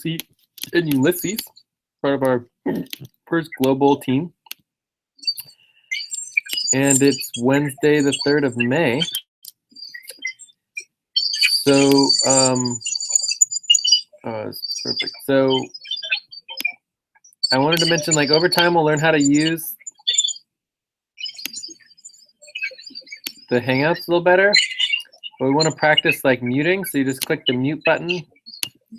Lucy and Ulysses, part of our first global team. And it's Wednesday, the 3rd of May. So, perfect. So I wanted to mention, like, over time we'll learn how to use the Hangouts a little better. But we want to practice like muting. So you just click the mute button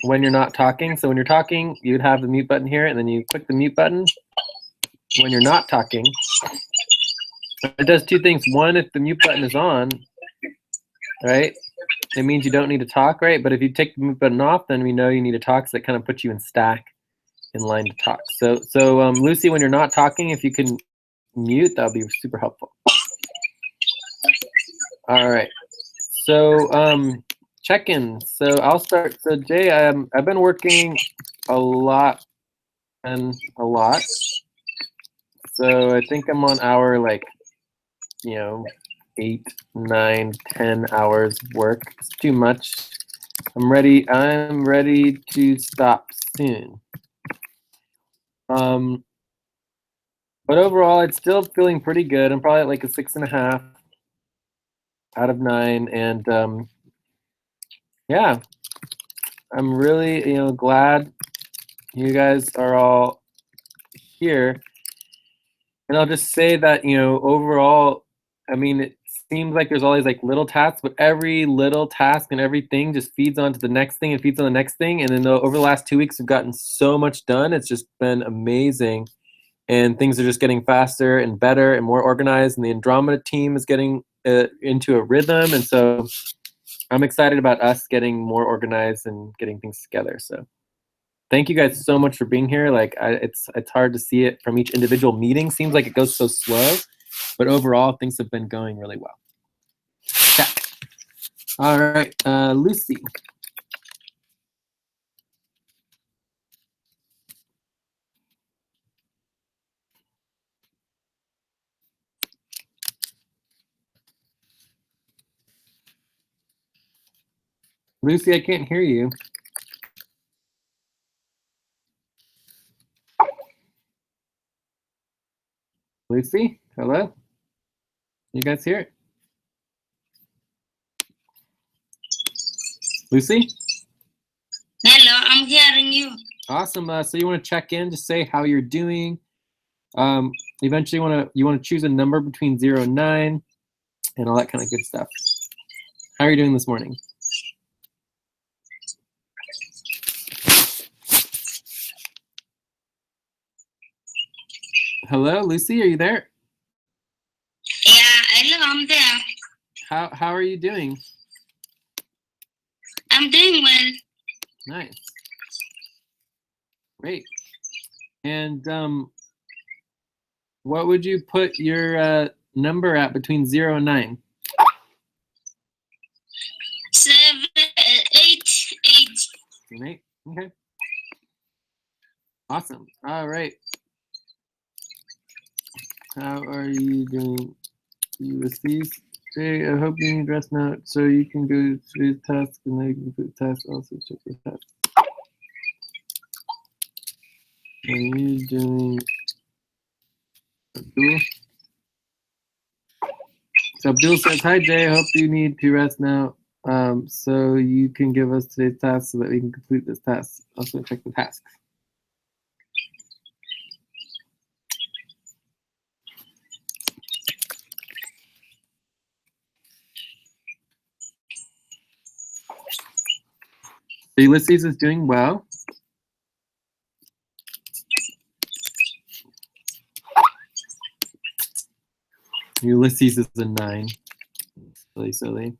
when you're not talking. So when you're talking, you'd have the mute button here, and then you click the mute button when you're not talking. It does two things. One, if the mute button is on, right, it means you don't need to talk, right? But if you take the mute button off, then we know you need to talk, so that kind of puts you in stack in line to talk. So Lucy, when you're not talking, if you can mute, that would be super helpful. All right. So check-ins. So I'll start. So Jay, I've been working a lot. So I think I'm on hour, like, 8, 9, 10 hours work. It's too much. I'm ready to stop soon. But overall, it's still feeling pretty good. I'm probably at like a 6.5 out of 9, and yeah, I'm really glad you guys are all here. And I'll just say that overall, I mean, it seems like there's all these like little tasks, but every little task and everything just feeds onto the next thing and feeds on the next thing. And then over the last 2 weeks, we've gotten so much done. It's just been amazing. And things are just getting faster and better and more organized. And the Andromeda team is getting into a rhythm. And so I'm excited about us getting more organized and getting things together. So thank you guys so much for being here. Like, it's hard to see it from each individual meeting. Seems like it goes so slow, but overall things have been going really well. Check. All right, Lucy. Lucy, I can't hear you. Lucy, hello? You guys hear it? Lucy? Hello, I'm hearing you. Awesome. So you want to check in, just say how you're doing. Eventually you want to choose a number between 0 and 9 and all that kind of good stuff. How are you doing this morning? Hello, Lucy, are you there? Yeah, hello, I'm there. How are you doing? I'm doing well. Nice. Great. And what would you put your number at between 0 and 9? 7, 8, 8. 8. Okay. Awesome. All right. How are you doing, Ulysses? Hey, I hope you need rest now so you can go to today's task, and then you can put the task, also check the task. Are you doing Abdul? So Abdul says, hi Jay, I hope you need to rest now so you can give us today's task so that we can complete this task. Also check the tasks. So Ulysses is doing well. Ulysses is a 9. Silly.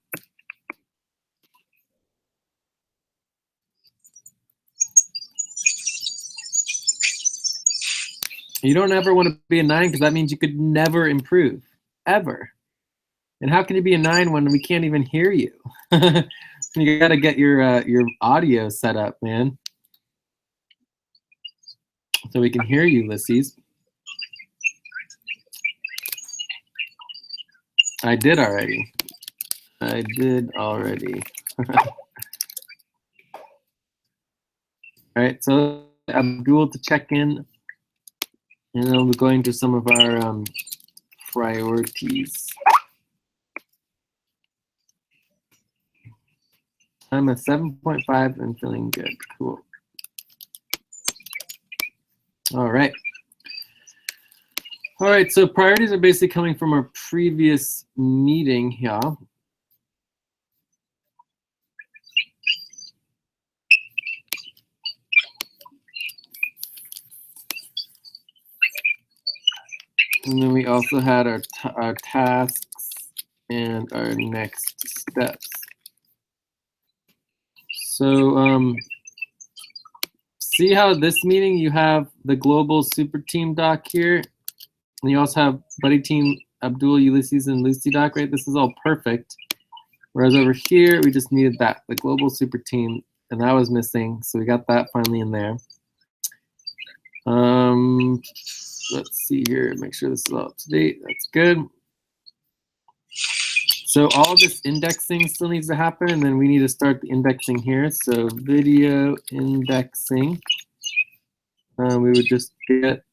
You don't ever want to be a 9 because that means you could never improve, ever. And how can you be a 9 when we can't even hear you? You got to get your audio set up, man, so we can hear you, Ulysses. I did already. All right, so Abdul to check in, and then we're going to some of our priorities. I'm a 7.5 and feeling good. Cool. All right. All right, so priorities are basically coming from our previous meeting here. And then we also had our tasks and our next steps. So see how this meeting you have the global super team doc here, and you also have buddy team Abdul, Ulysses, and Lucy doc, right? This is all perfect. Whereas over here, we just needed that, the global super team, and that was missing. So we got that finally in there. Let's see here, make sure this is all up to date. That's good. So all this indexing still needs to happen, and then we need to start the indexing here. So video indexing. We would just get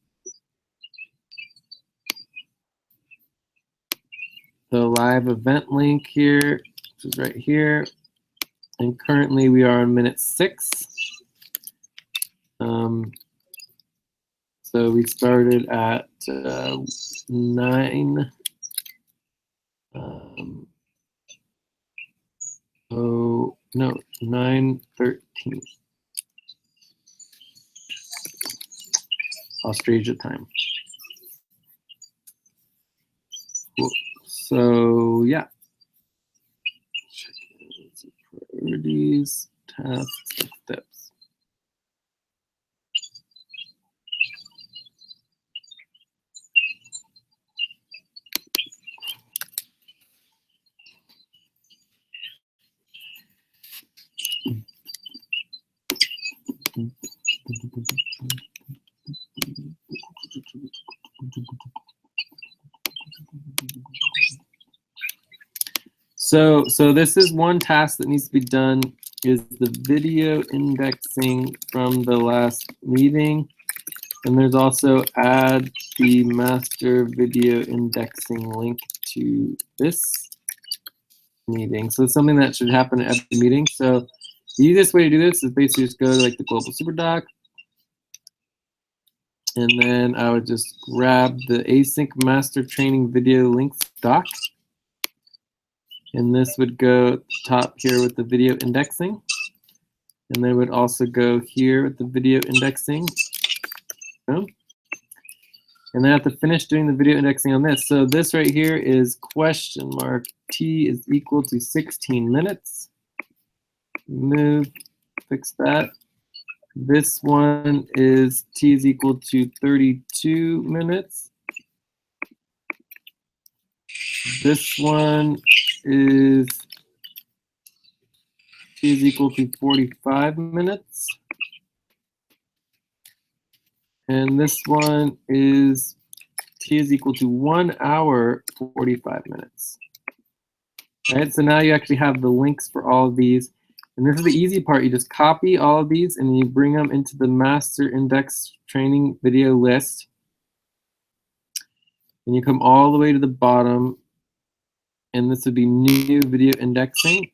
the live event link here, which is right here. And currently we are on minute 6. So we started at 9. Oh no, 9:13 Australia time. Cool. So yeah, priorities, tasks, and steps. So this is one task that needs to be done, is the video indexing from the last meeting. And there's also add the master video indexing link to this meeting. So it's something that should happen at every meeting. So the easiest way to do this is basically just go to like the global super doc. And then I would just grab the async master training video links doc. And this would go at the top here with the video indexing. And then would also go here with the video indexing. And then I have to finish doing the video indexing on this. So this right here is question mark t is equal to 16 minutes. Move, fix that. This one is t is equal to 32 minutes. This one is t is equal to 45 minutes. And this one is t is equal to 1 hour, 45 minutes. All right, so now you actually have the links for all of these. And this is the easy part. You just copy all of these and you bring them into the master index training video list. And you come all the way to the bottom. And this would be new video indexing.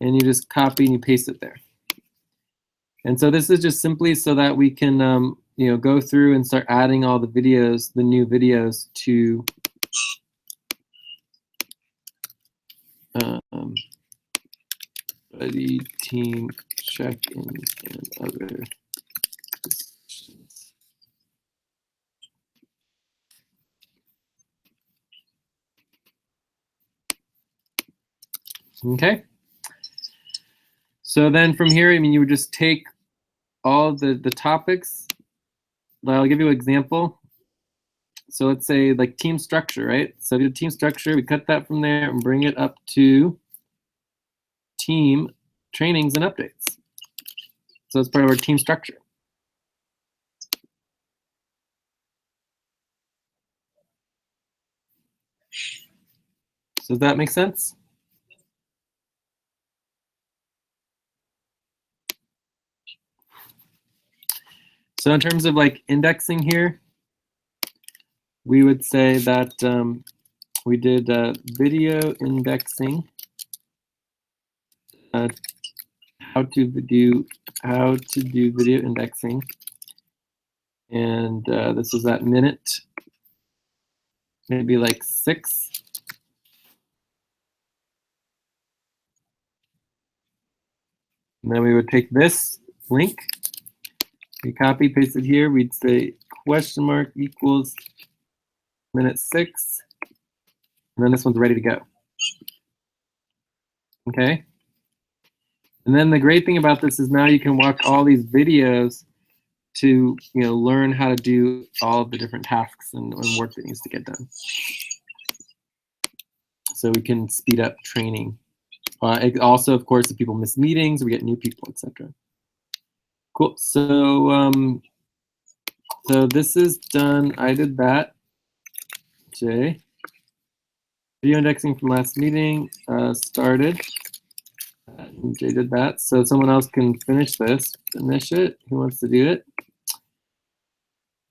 And you just copy and you paste it there. And so this is just simply so that we can go through and start adding all the videos, the new videos to buddy team check-ins and other decisions. Okay. So then from here, you would just take all the topics. I'll give you an example. So let's say like team structure, right? So we do team structure, we cut that from there and bring it up to team trainings and updates. So it's part of our team structure. So does that make sense? So in terms of like indexing here, we would say that we did video indexing, how to do video indexing, and this is at minute, maybe like 6. And then we would take this link, we copy paste it here, we'd say question mark equals minute 6, and then this one's ready to go. Okay. And then the great thing about this is now you can watch all these videos to learn how to do all of the different tasks and work that needs to get done. So we can speed up training. Also, of course, if people miss meetings, we get new people, etc. Cool. So so this is done. I did that. Jay. Video indexing from last meeting started. Jay did that. So someone else can finish this. Finish it. Who wants to do it?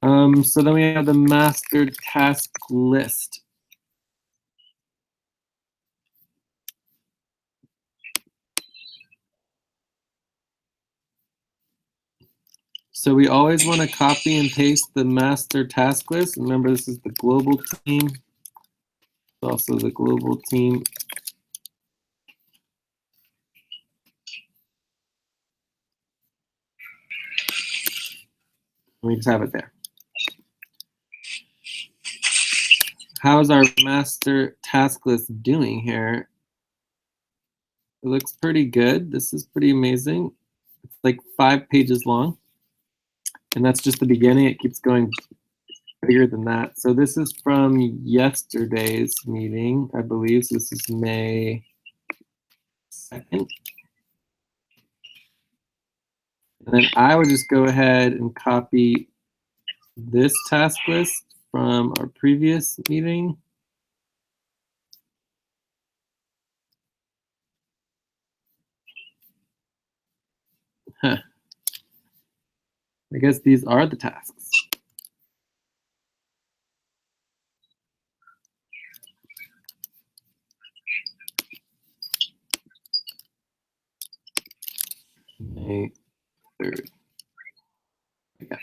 So then we have the master task list. So we always want to copy and paste the master task list. Remember, this is the global team. It's also the global team. We just have it there. How's our master task list doing here? It looks pretty good. This is pretty amazing. It's like 5 pages long. And that's just the beginning. It keeps going bigger than that. So this is from yesterday's meeting, I believe. So this is May 2nd. And then I would just go ahead and copy this task list from our previous meeting. Huh. I guess these are the tasks. May 3rd. Okay.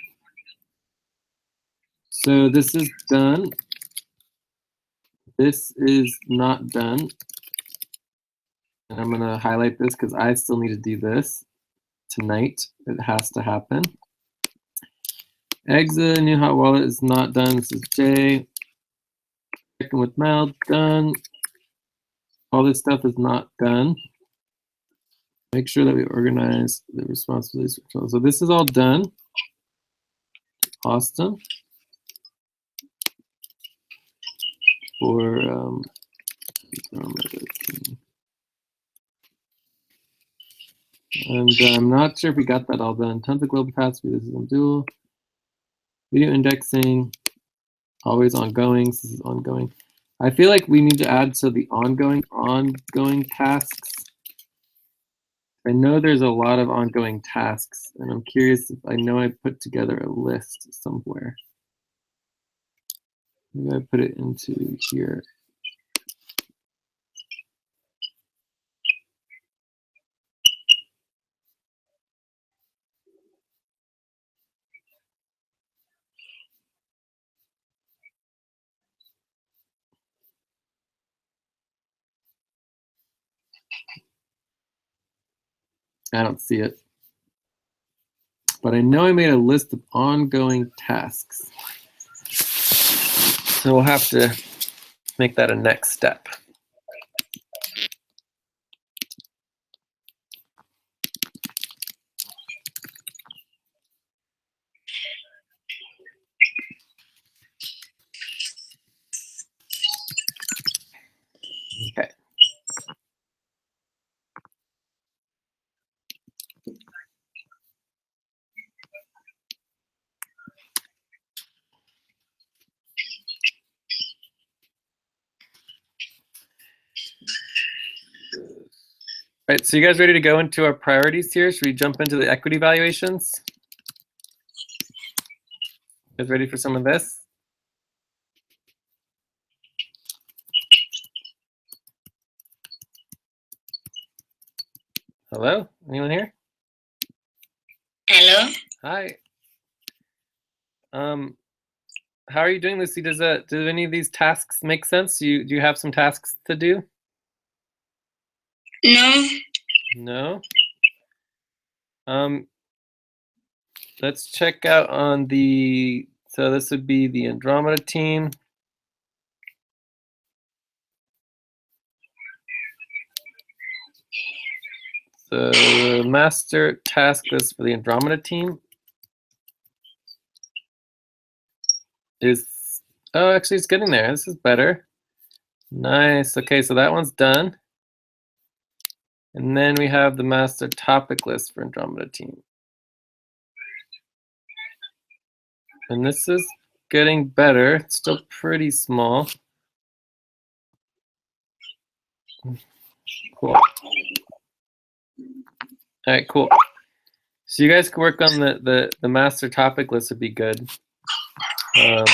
So this is done. This is not done. And I'm going to highlight this because I still need to do this tonight. It has to happen. Exit new hot wallet is not done. This is Jay. Checking with Mel, done. All this stuff is not done. Make sure that we organize the responsibilities. So this is all done. Awesome. For and I'm not sure if we got that all done. Tons of global tasks. This is Abdul. Video indexing, always ongoing. This is ongoing. I feel like we need to add the ongoing tasks. I know there's a lot of ongoing tasks, and I'm curious if I know I put together a list somewhere. Maybe I put it into here. I don't see it. But I know I made a list of ongoing tasks. So we'll have to make that a next step. Okay. All right, so you guys ready to go into our priorities here? Should we jump into the equity valuations? You guys ready for some of this? Hello? Anyone here? Hello. Hi. How are you doing, Lucy? Do any of these tasks make sense? Do you have some tasks to do? No. No. Let's check out on the. So this would be the Andromeda team. The master task list for the Andromeda team is, oh, actually it's getting there. This is better. Nice. Okay, so that one's done. And then we have the master topic list for Andromeda team. And this is getting better. It's still pretty small. Cool. All right, cool. So you guys can work on the master topic list would be good. And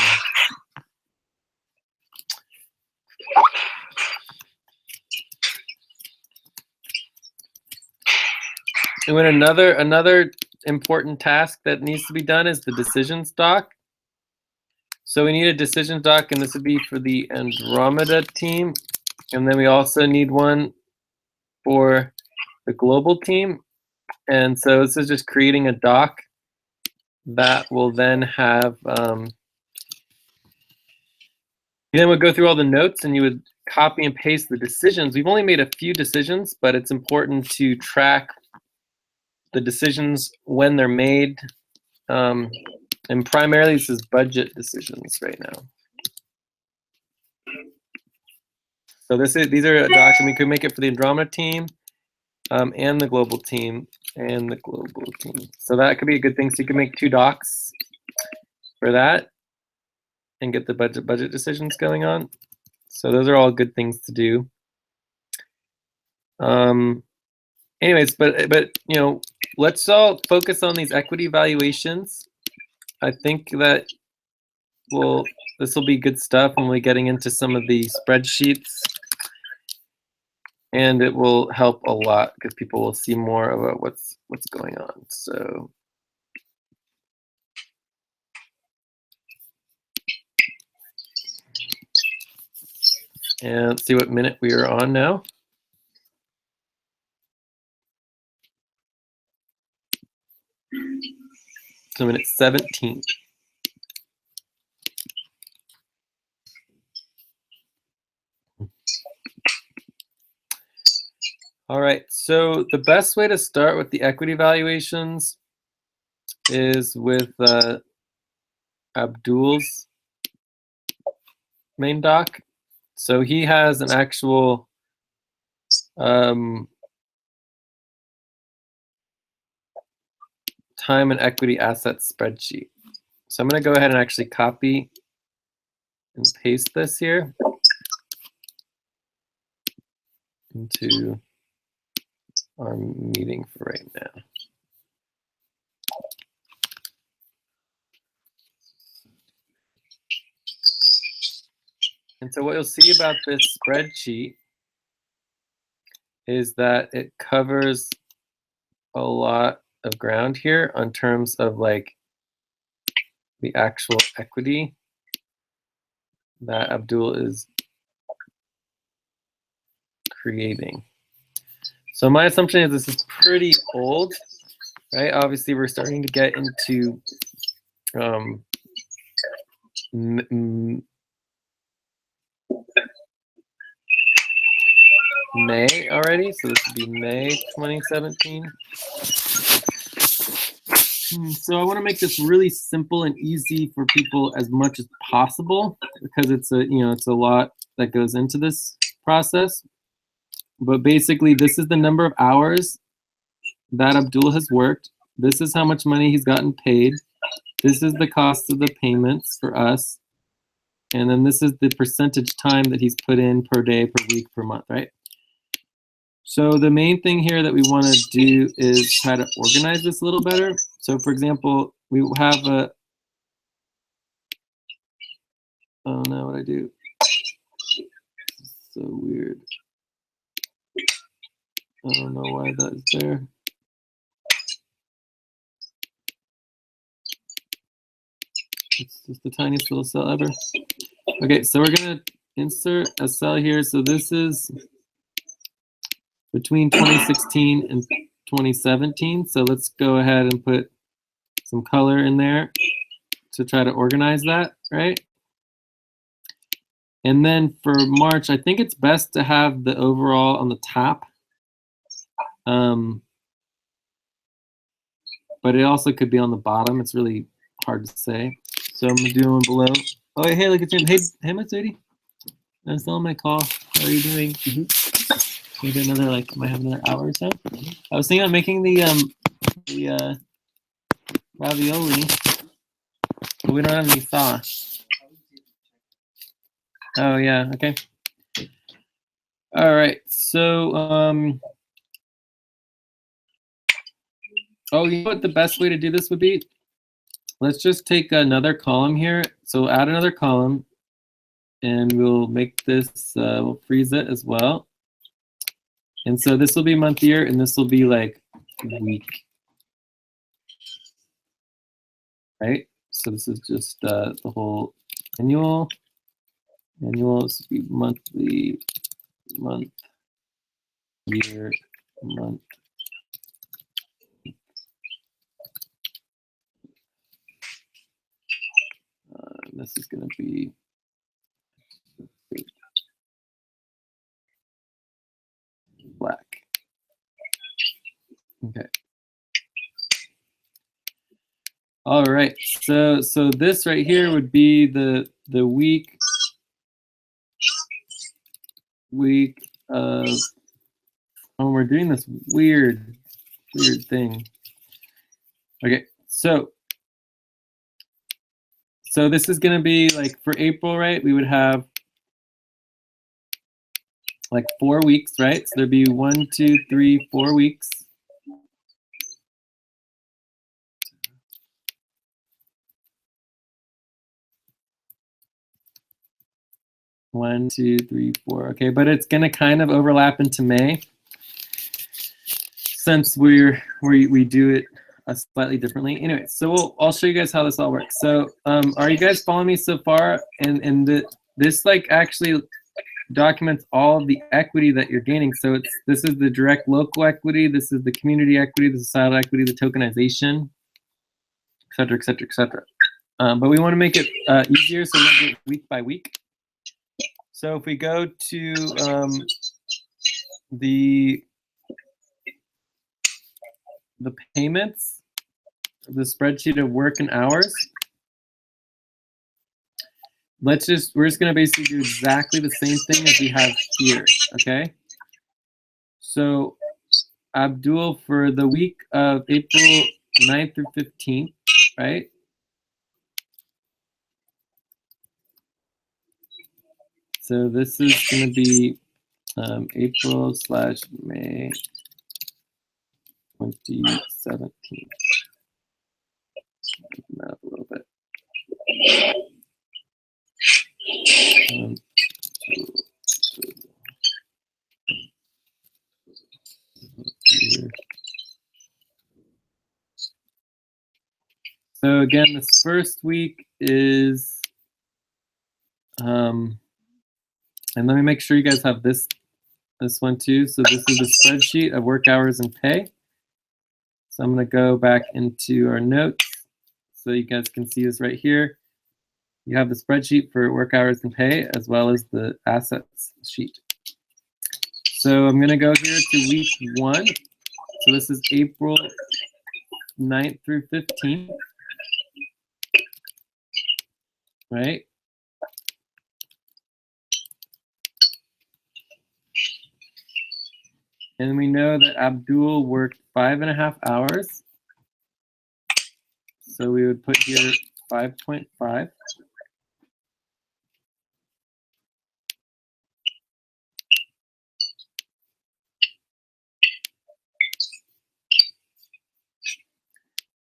when another important task that needs to be done is the decisions doc. So we need a decisions doc, and this would be for the Andromeda team. And then we also need one for the global team. And so this is just creating a doc that will then have, then we'll go through all the notes and you would copy and paste the decisions. We've only made a few decisions, but it's important to track the decisions when they're made. And primarily this is budget decisions right now. So these are docs, and we could make it for the Andromeda team and the global team and the global team. So that could be a good thing. So you can make 2 docs for that and get the budget decisions going on. So those are all good things to do. Anyways, but you know, let's all focus on these equity valuations. I think that this will be good stuff when we're getting into some of the spreadsheets. And it will help a lot because people will see more about what's going on. So and let's see what minute we are on now. So minute 17. All right, so the best way to start with the equity valuations is with Abdul's main doc. So he has an actual time and equity assets spreadsheet. So I'm going to go ahead and actually copy and paste this here into our meeting for right now. And so what you'll see about this spreadsheet is that it covers a lot of ground here on terms of like the actual equity that Abdul is creating. So my assumption is this is pretty old, right? Obviously, we're starting to get into May already, so this would be May 2017. So I want to make this really simple and easy for people as much as possible because it's a lot that goes into this process. But basically, this is the number of hours that Abdul has worked. This is how much money he's gotten paid. This is the cost of the payments for us. And then this is the percentage time that he's put in per day, per week, per month, right? So the main thing here that we want to do is try to organize this a little better. So for example, we have Oh no, what I do? So weird. I don't know why that is there. It's just the tiniest little cell ever. Okay, so we're gonna insert a cell here. So this is between 2016 and 2017. So let's go ahead and put some color in there to try to organize that, right? And then for March, I think it's best to have the overall on the top. But it also could be on the bottom. It's really hard to say. So I'm gonna do one below. Oh, hey, look at Jim. Hey, my sweetie. I'm still on my call. How are you doing? Maybe another, like, might have another hour or so. I was thinking of making the ravioli, but we don't have any sauce. Oh yeah, okay. All right, so oh, you know what the best way to do this would be? Let's just take another column here. So add another column, and we'll make this, we'll freeze it as well. And so this will be month year, and this will be like week, right? So this is just the whole annual. Annual, this would be monthly, month, year, month. This is going to be black. Okay. All right. So this right here would be the week of. Oh, we're doing this weird thing. Okay. So this is going to be like for April, right? We would have like 4 weeks, right? So there'd be 1, 2, 3, 4 weeks. One, two, three, four. Okay, but it's gonna kind of overlap into May, since we do it slightly differently. Anyway, so I'll show you guys how this all works. So are you guys following me so far? And this like actually documents all of the equity that you're gaining. So this is the direct local equity, this is the community equity, the societal equity, the tokenization, et cetera, et cetera, et cetera. But we want to make it easier, so we're gonna do it week by week. So if we go to the payments, the spreadsheet of work and hours, we're just gonna basically do exactly the same thing as we have here, okay? So Abdul, for the week of April 9th through 15th, right? So this is gonna be April/May 2017. Up a little bit. So again, this first week is, and let me make sure you guys have this one too. So this is the spreadsheet of work hours and pay. So I'm going to go back into our notes so you guys can see this right here. You have the spreadsheet for work hours and pay, as well as the assets sheet. So I'm going to go here to week 1. So this is April 9th through 15th, right? And we know that Abdul worked 5.5 hours. So we would put here 5.5.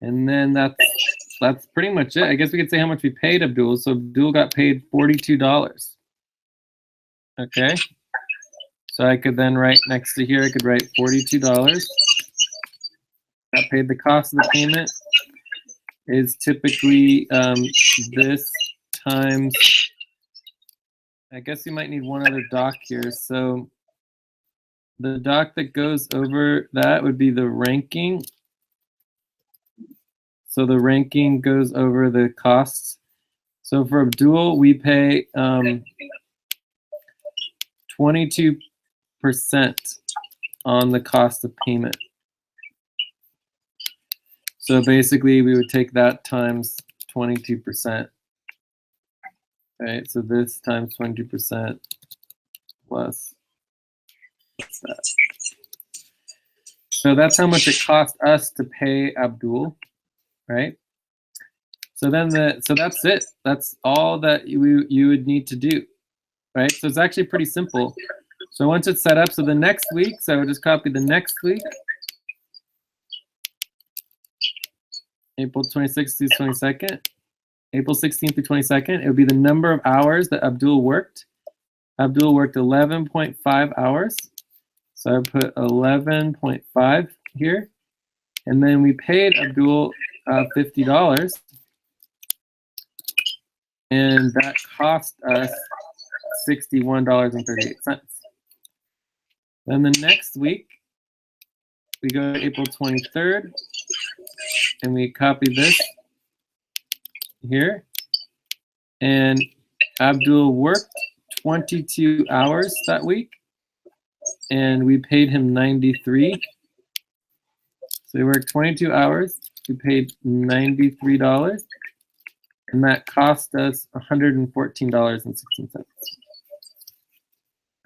And then that's that's pretty much it. I guess we could say how much we paid Abdul. So Abdul got paid $42. Okay. So I could then write next to here, I could write $42. Got paid. The cost of the payment is typically this times, I guess you might need one other doc here. So the doc that goes over that would be the ranking. So the ranking goes over the costs. So for Abdul, we pay 22% on the cost of payment. So basically, we would take that times 22%. Right, so this times 22% plus that. So that's how much it cost us to pay Abdul, right? So then so that's it. That's all that you would need to do, right? So it's actually pretty simple. So once it's set up, so the next week, so I would just copy the next week, April 26th through 22nd, April 16th through 22nd. It would be the number of hours that Abdul worked. Abdul worked 11.5 hours. So I put 11.5 here. And then we paid Abdul $50. And that cost us $61.38. Then the next week, we go to April 23rd, and we copy this here. And Abdul worked 22 hours that week, and we paid him 93. So he worked 22 hours, we paid $93, and that cost us $114.16.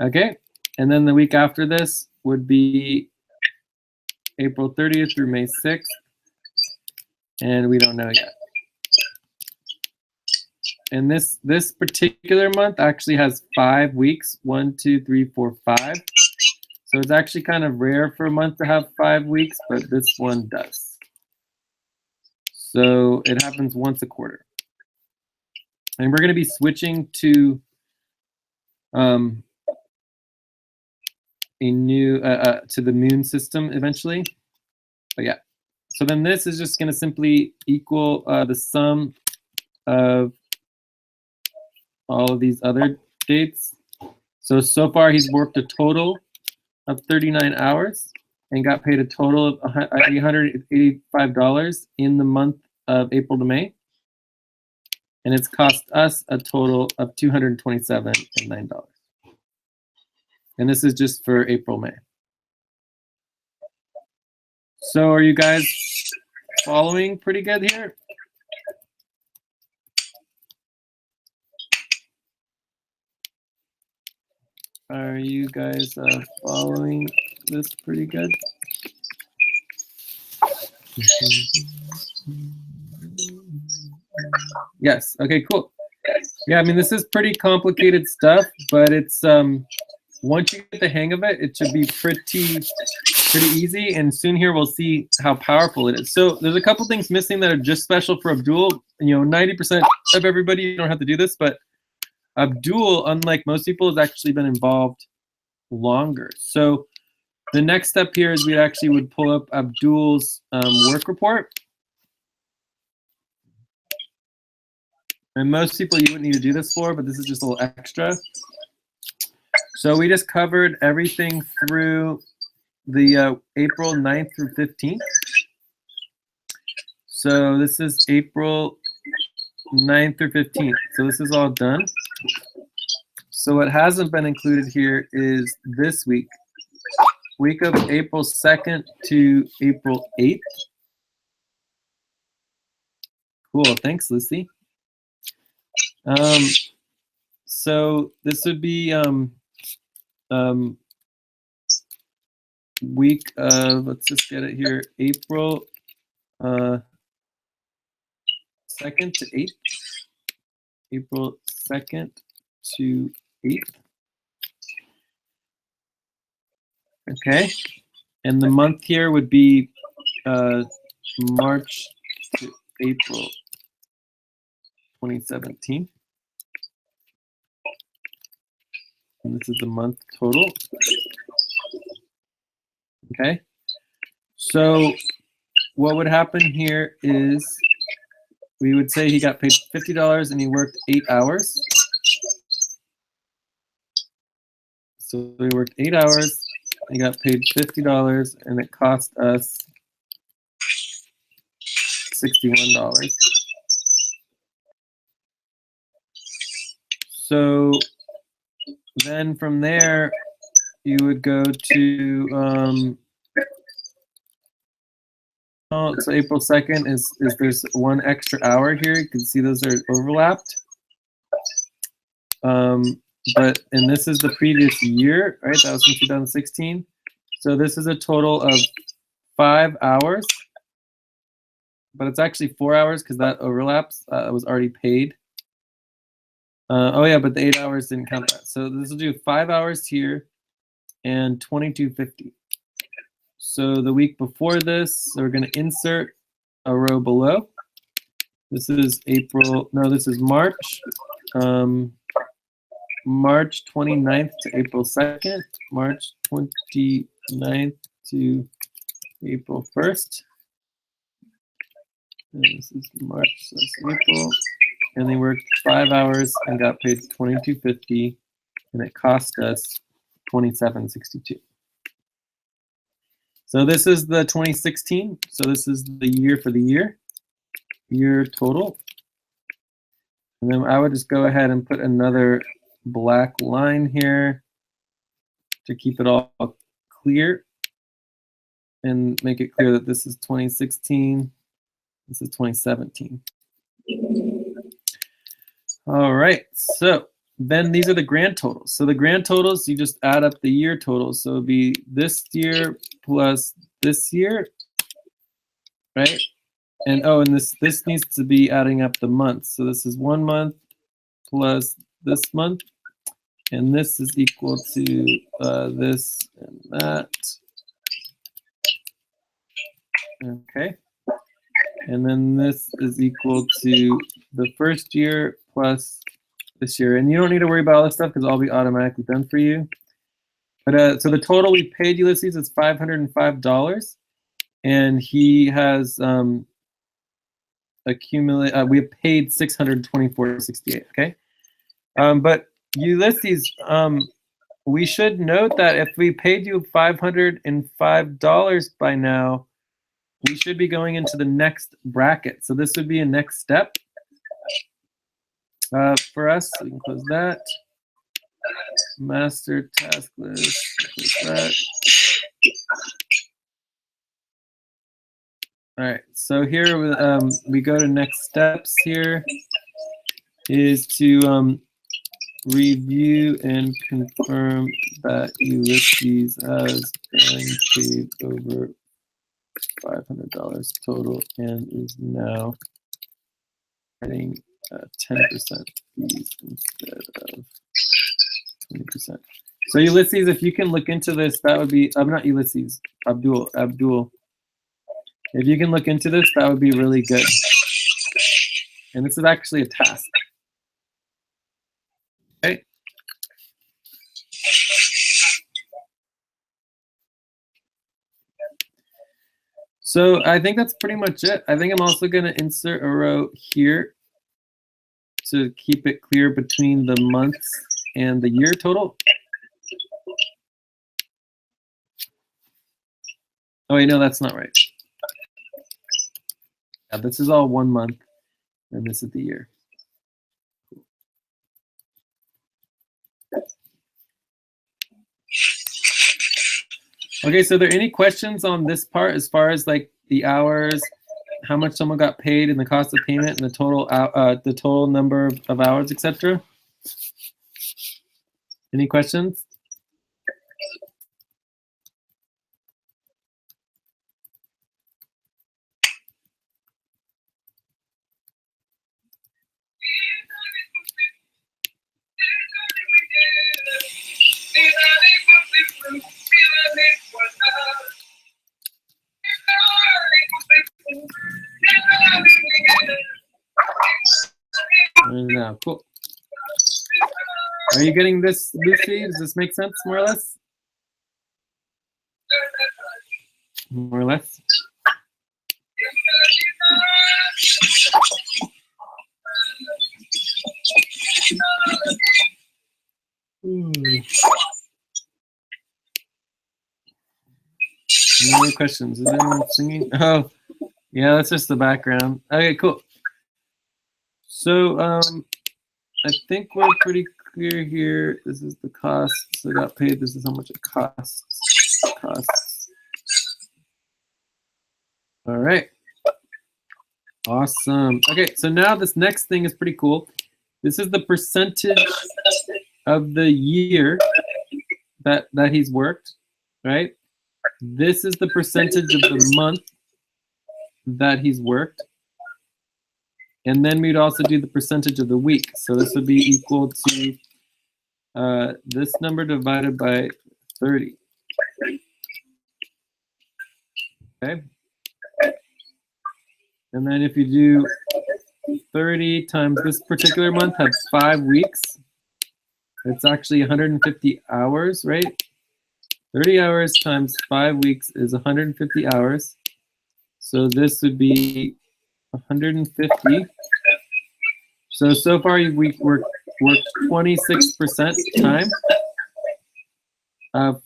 Okay, and then the week after this would be April 30th through May 6th, and we don't know yet. And this particular month actually has 5 weeks, 1, 2, 3, 4, 5. So it's actually kind of rare for a month to have 5 weeks, but this one does. So it happens once a quarter. And we're going to be switching to a new to the moon system eventually. But yeah, so then this is just going to simply equal the sum of all of these other dates. So far he's worked a total of 39 hours and got paid a total of $885 in the month of April to May. And it's cost us a total of $227.09. And this is just for April, May. So are you guys following pretty good here? Are you guys following this pretty good? Yes, okay, cool. Yeah, I mean, this is pretty complicated stuff, but it's, once you get the hang of it, it should be pretty easy, and soon here we'll see how powerful it is. So there's a couple things missing that are just special for Abdul. You know, 90% of everybody, you don't have to do this, but Abdul, unlike most people, has actually been involved longer. So the next step here is we actually would pull up Abdul's work report. And most people you wouldn't need to do this for, but this is just a little extra. So we just covered everything through the April 9th through 15th. So this is April 9th through 15th. So this is all done. So what hasn't been included here is this week. Week of April 2nd to April 8th. Cool, thanks, Lucy. So this would be week of, let's just get it here, April 2nd to 8th. April 2nd to 8th. Okay, and the month here would be March to April 2017. And this is the month total. Okay. So what would happen here is we would say he got paid $50 and he worked 8 hours. So we worked 8 hours, he got paid $50, and it cost us $61. So then from there, you would go to so April 2nd is there's 1 extra hour here. You can see those are overlapped. But and this is the previous year, right? That was from 2016. So this is a total of 5 hours, but it's actually 4 hours because that overlaps. It was already paid. Oh yeah, but the 8 hours didn't count that. So this will do 5 hours here and $22.50. So the week before this, so we're going to insert a row below. This is April, no, this is March. March 29th to April 2nd, March 29th to April 1st. And this is March, so that's April. And they worked 5 hours and got paid $22.50, and it cost us $27.62. So this is the 2016. So this is the year for the year total. And then I would just go ahead and put another black line here to keep it all clear and make it clear that this is 2016, this is 2017. All right, so then these are the grand totals. So the grand totals, you just add up the year totals. So it'd be this year plus this year, right? And oh, and this needs to be adding up the months. So this is 1 month plus this month, and this is equal to this and that. Okay. And then this is equal to the first year plus this year. And you don't need to worry about all this stuff because it'll all be automatically done for you. But so the total we paid Ulysses is $505. And he has accumulated, we have paid $624.68, okay? But Ulysses, we should note that if we paid you $505 by now, we should be going into the next bracket. So this would be a next step for us. So we can close that. Master task list, close that. All right, so here we go to next steps here is to review and confirm that Ulysses has been paid over $500 total and is now getting 10% fees instead of 20%. So Ulysses, if you can look into this, that would be, I'm not Ulysses, Abdul. If you can look into this, that would be really good. And this is actually a task. Okay. So I think that's pretty much it. I think I'm also going to insert a row here to keep it clear between the months and the year total. Oh wait, no, that's not right. Yeah, this is all 1 month, and this is the year. Okay, so are there any questions on this part as far as like the hours, how much someone got paid, and the cost of payment, and the total number of hours, etc.? Any questions? now. Cool. Are you getting this, Lucy? Does this make sense, more or less? More or less. Ooh. No more questions. Is anyone singing? Oh, yeah, that's just the background. Okay, cool. So I think we're pretty clear here. This is the costs I got paid. This is how much it costs. All right. Awesome. Okay, so now this next thing is pretty cool. This is the percentage of the year that he's worked, right? This is the percentage of the month that he's worked. And then we'd also do the percentage of the week. So this would be equal to this number divided by 30. Okay. And then if you do 30 times this particular month had 5 weeks, it's actually 150 hours, right? 30 hours times 5 weeks is 150 hours. So this would be 150. So far we've worked 26% time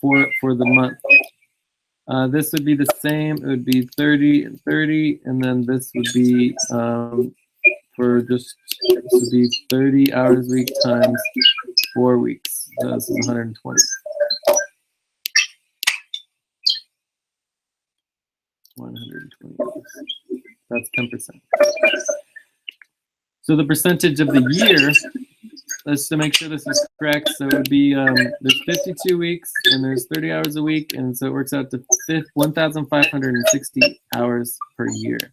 for the month. This would be the same. It would be 30 and 30, and then this would be this would be 30 hours a week times 4 weeks. So this is 120. 120 hours. That's 10%. So the percentage of the year, let's to make sure this is correct. So it would be there's 52 weeks and there's 30 hours a week, and so it works out to 1,560 hours per year.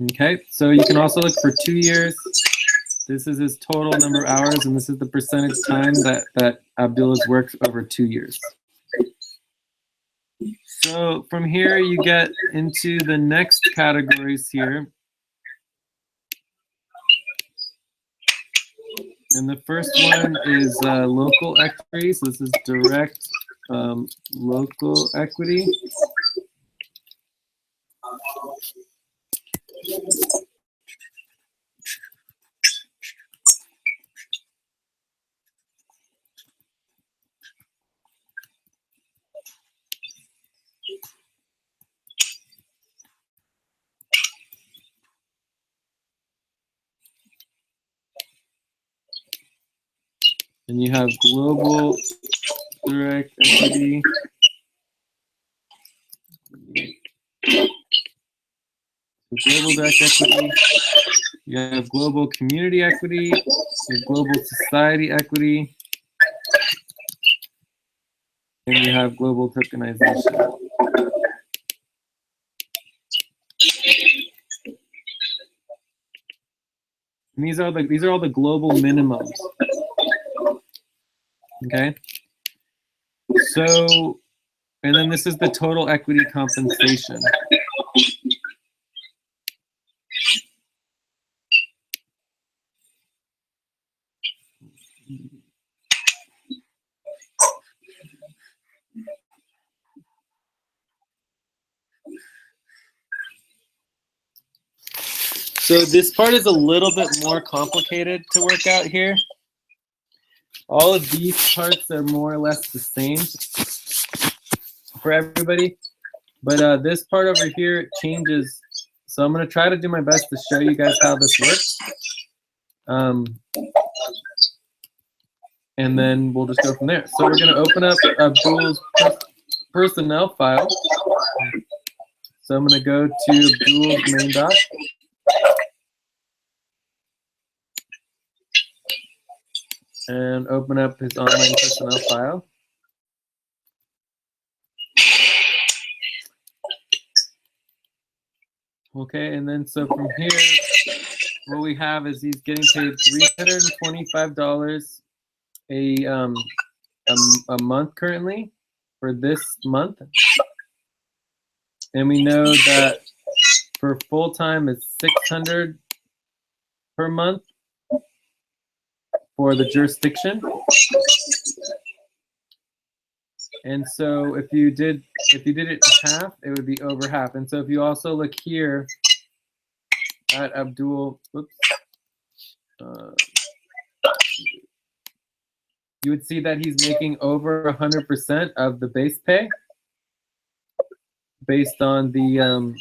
Okay, so you can also look for 2 years. This is his total number of hours, and this is the percentage time that Abdul has worked over 2 years. So from here, you get into the next categories here. And the first one is local equity. So this is direct local equity. And you have global direct equity. Global direct equity. You have global community equity. You have global society equity. And you have global tokenization. And these are all the global minimums. Okay. So, and then this is the total equity compensation. So this part is a little bit more complicated to work out here. All of these parts are more or less the same for everybody, but this part over here changes. So I'm going to try to do my best to show you guys how this works. And then we'll just go from there. So we're going to open up Abdul's personnel file. So I'm going to go to Abdul's main doc. And open up his online personnel file. Okay, and then so from here, what we have is he's getting paid $325 a a month currently for this month. And we know that for full-time it's 600 per month for the jurisdiction. And so if you did it half, it would be over half. And so if you also look here at Abdul, whoops, you would see that he's making over 100% of the base pay based on the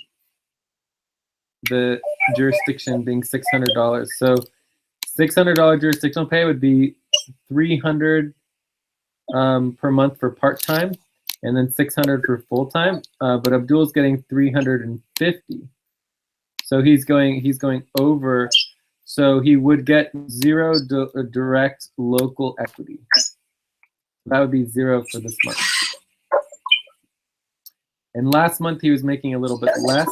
jurisdiction being $600. So $600 jurisdictional pay would be $300 per month for part-time, and then $600 for full-time. But Abdul's getting $350. So he's going over. So he would get zero direct local equity. That would be zero for this month. And last month he was making a little bit less.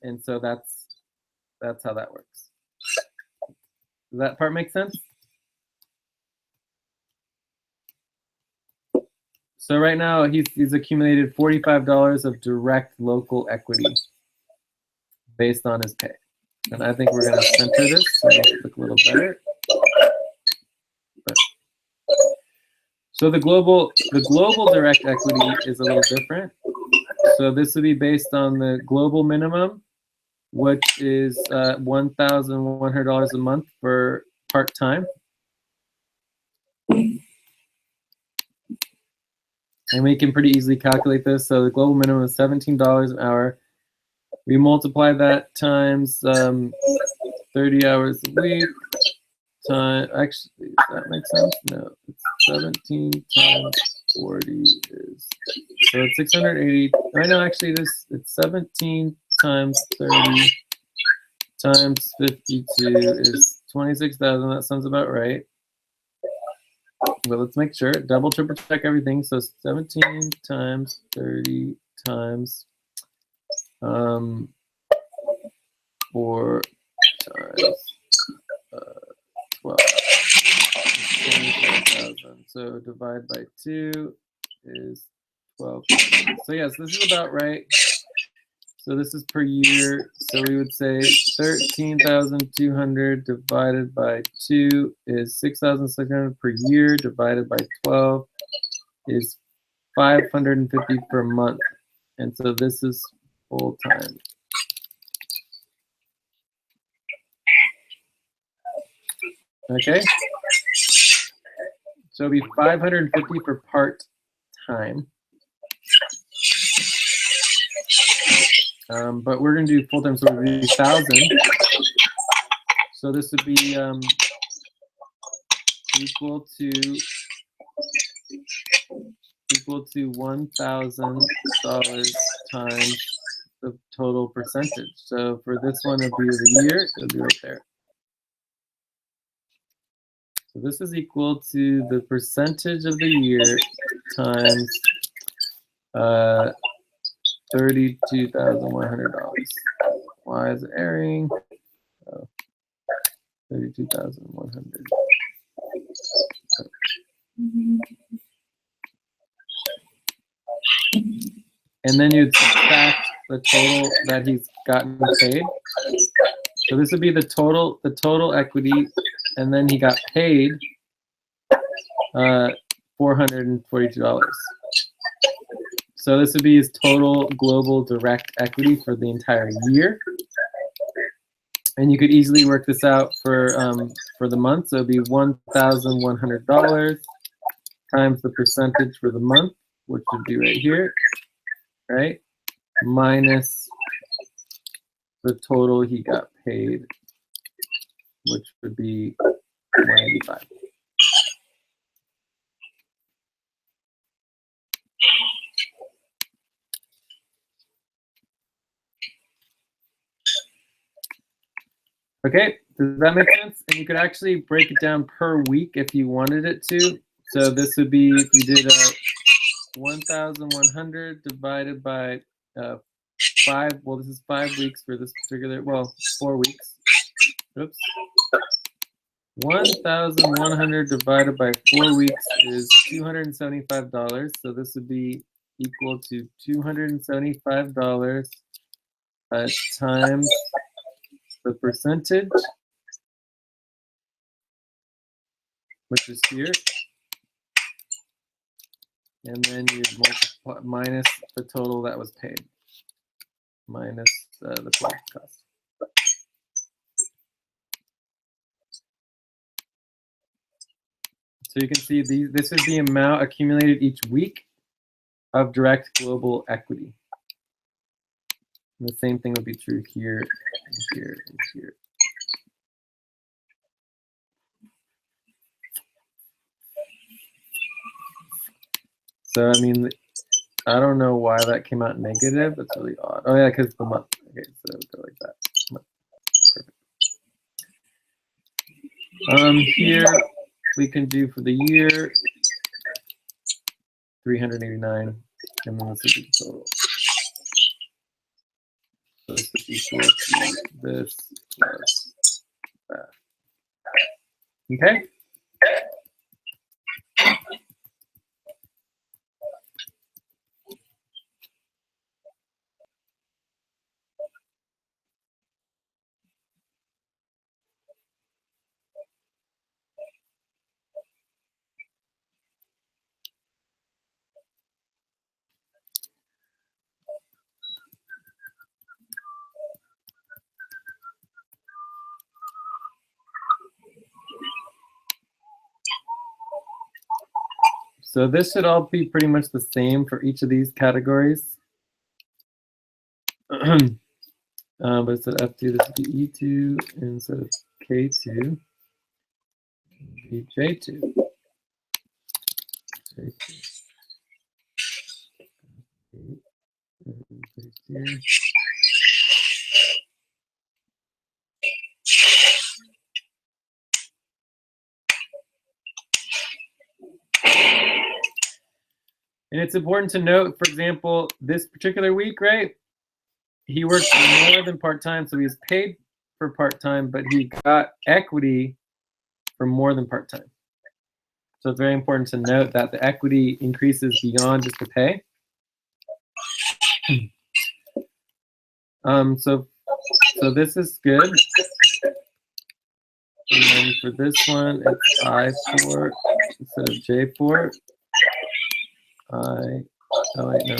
And so that's how that works. Does that part make sense? So right now he's accumulated $45 of direct local equity based on his pay. And I think we're going to center this so it'll look a little better. So the global direct equity is a little different. So this would be based on the global minimum, which is $1,100 a month for part-time. And we can pretty easily calculate this. So the global minimum is $17 an hour. We multiply that times 30 hours a week. Actually, does that make sense? No, it's 17 times 40 is, so it's 680. I know actually it's 17 times 30 times 52 is 26,000. That sounds about right. But let's make sure, double, triple check everything. So 17 times 30 times 4 times 12. 25,000. So divide by 2 is 12. So yes, this is about right. So this is per year. So we would say 13,200 divided by 2 is 6,600 per year, divided by 12 is 550 per month. And so this is full time. Okay. So it'd be 550 for part time. But we're going to do full time, so it would be 1,000. So this would be equal to $1,000 times the total percentage. So for this one, it'd be the year. So it'd be right there. So this is equal to the percentage of the year times $32,100. Why is it erring? Oh, 32,100. And then you'd subtract the total that he's gotten paid. So this would be the total equity, and then he got paid $442. So this would be his total global direct equity for the entire year. And you could easily work this out for the month. So it'd be $1,100 times the percentage for the month, which would be right here, right? Minus the total he got paid, which would be 185. Okay, does that make sense? And you could actually break it down per week if you wanted it to. So this would be, if you did 1,100 divided by 5, well, this is 5 weeks for this particular, well, 4 weeks. Oops. 1,100 divided by 4 weeks is $275. So this would be equal to $275 times the percentage, which is here. And then you multiply minus the total that was paid, minus the product cost. So you can see this is the amount accumulated each week of direct global equity. And the same thing would be true here, and here, and here. So, I mean, I don't know why that came out negative. That's really odd. Oh, yeah, because the month. Okay, so it would go like that. Perfect. Here, we can do for the year 389, and then this would be the total. So this is equal to this plus that. Okay? So this should all be pretty much the same for each of these categories. But instead of F2, this would be E2, and instead of K2, be J2. J2. And it's important to note, for example, this particular week, right? He worked more than part-time, so he was paid for part-time, but he got equity for more than part-time. So it's very important to note that the equity increases beyond just the pay. So this is good. And then for this one, it's I4 instead of J4. Oh wait, no.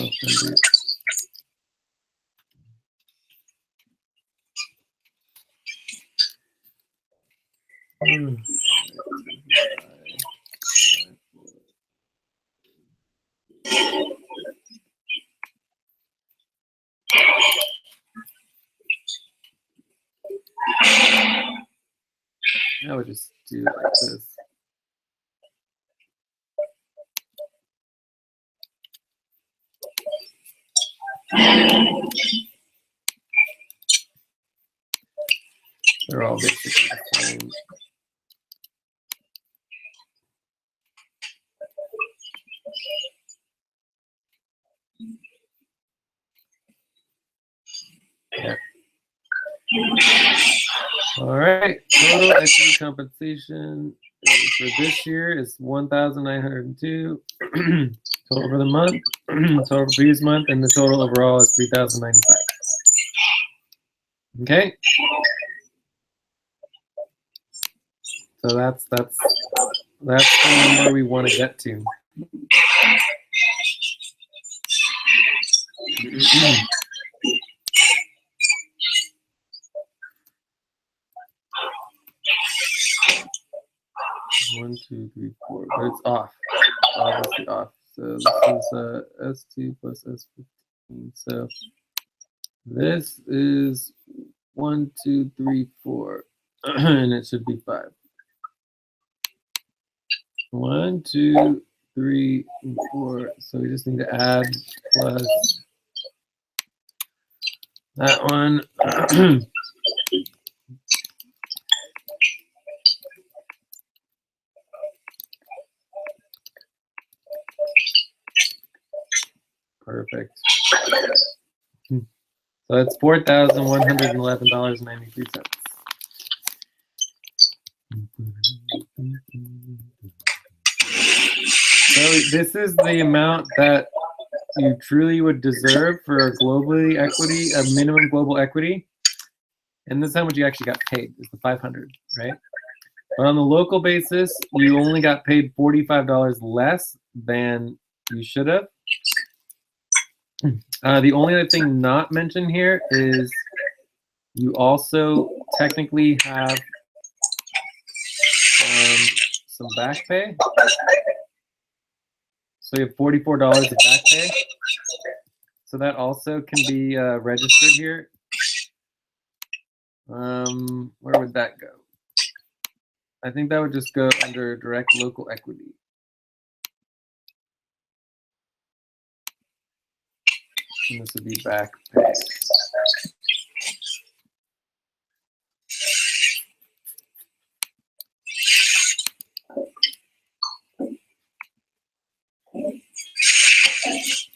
I would just do it like this. They're all basically the same. Yeah. All right, total equity compensation for this year is 1,902. Total for the month, total for previous month, and the total overall is 3,095. Okay. So that's the number we want to get to. One, two, three, four, but it's off. Obviously off. So this is S2 plus S15. So this is 1, 2, 3, 4, and it should be 5. 1, 2, 3, 4. So we just need to add plus that one. Perfect. So that's $4,111.93. this is the amount that you truly would deserve for a minimum global equity. And this is how much you actually got paid, is the 500, right? But on the local basis, you only got paid $45 less than you should have. The only other thing not mentioned here is you also technically have some back pay. So you have $44 of back pay. So that also can be registered here. Where would that go? I think that would just go under direct local equity. And this would be back pay.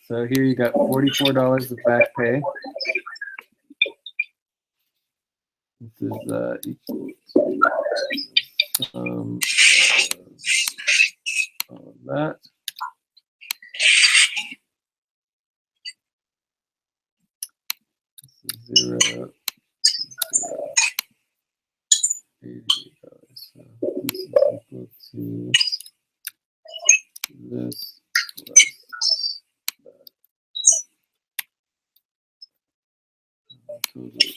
So here you got $44 of back pay. This is equal to all of that. This is 0, 80. So this is equal to this plus that. Total is equal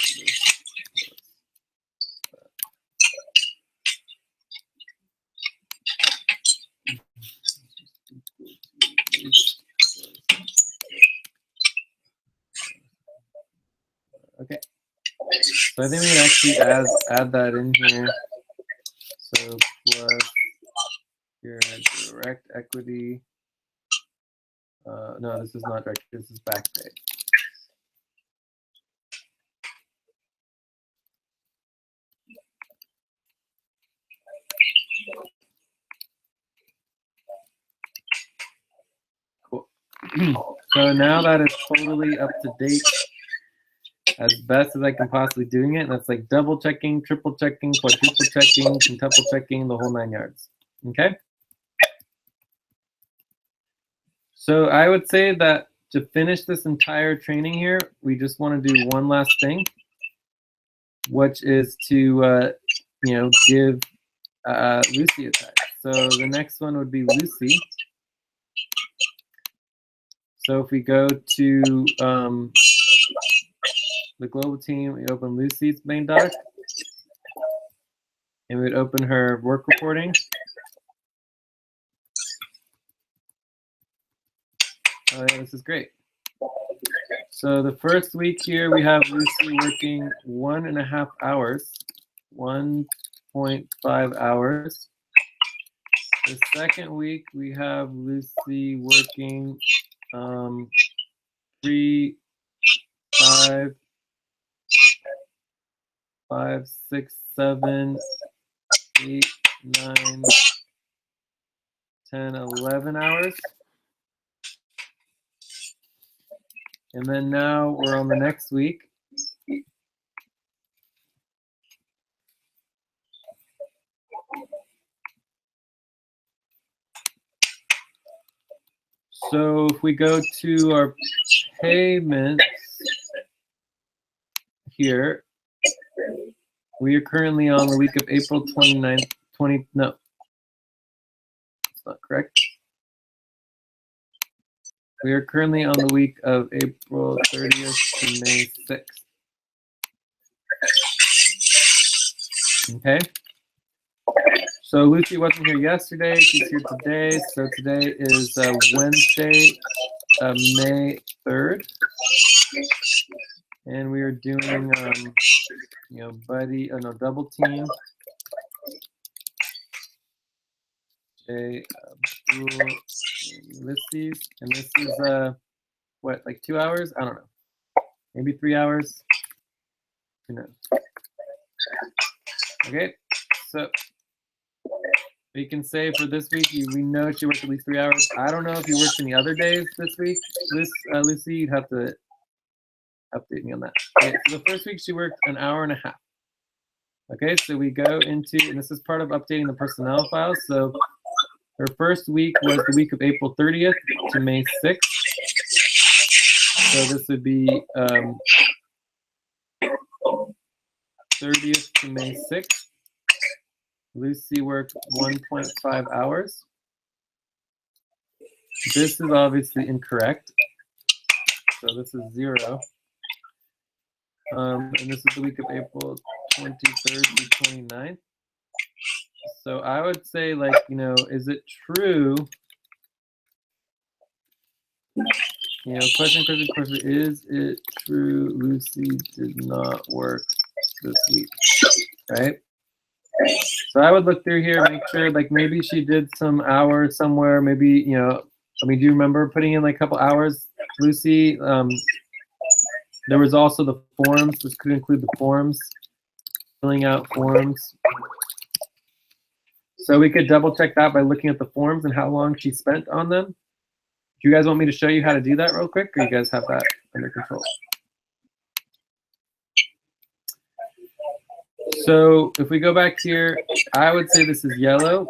to this plus that. Okay, so I think we can actually add that in here. So plus your direct equity. No, this is not direct. This is back pay. Cool. So now that is totally up to date, as best as I can possibly doing it. And that's like double checking, triple checking, quadruple checking, quintuple checking, the whole 9 yards. Okay. So I would say that to finish this entire training here, we just want to do one last thing, which is to give Lucy a tag. So the next one would be Lucy. So if we go to the global team, we open Lucy's main doc, and we'd open her work reporting. Oh yeah, this is great. So the first week here, we have Lucy working 1.5 hours, 1.5 hours. The second week, we have Lucy working 3, 5, 5, 6, 7, 8, 9, 10, 11 hours. And then now we're on the next week. So if we go to our payments here, we are currently on the week of April 29th, no, that's not correct. We are currently on the week of April 30th to May 6th. Okay. So Lucy wasn't here yesterday. She's here today. So today is Wednesday, May 3rd. And we are doing, double team. Abdul, Ulyses, and this is what, like 2 hours? I don't know, maybe 3 hours. Who knows? Okay, so we can say for this week, we know she worked at least 3 hours. I don't know if you worked any other days this week, Lucy. You'd have to update me on that. Okay, so the first week she worked 1.5 hours. Okay, so we go into, and this is part of updating the personnel files. So Her first week was the week of April 30th to May 6th. So this would be 30th to May 6th. Lucy worked 1.5 hours. This is obviously incorrect. So this is 0. And this is the week of April 23rd through 29th. So I would say, like, you know, is it true? You know, question, is it true Lucy did not work this week, right? So I would look through here, make sure, like, maybe she did some hours somewhere, maybe, you know, I mean, do you remember putting in like a couple hours, Lucy? There was also the forms. This could include the forms, filling out forms. So we could double check that by looking at the forms and how long she spent on them. Do you guys want me to show you how to do that real quick, or you guys have that under control? So if we go back here, I would say this is yellow.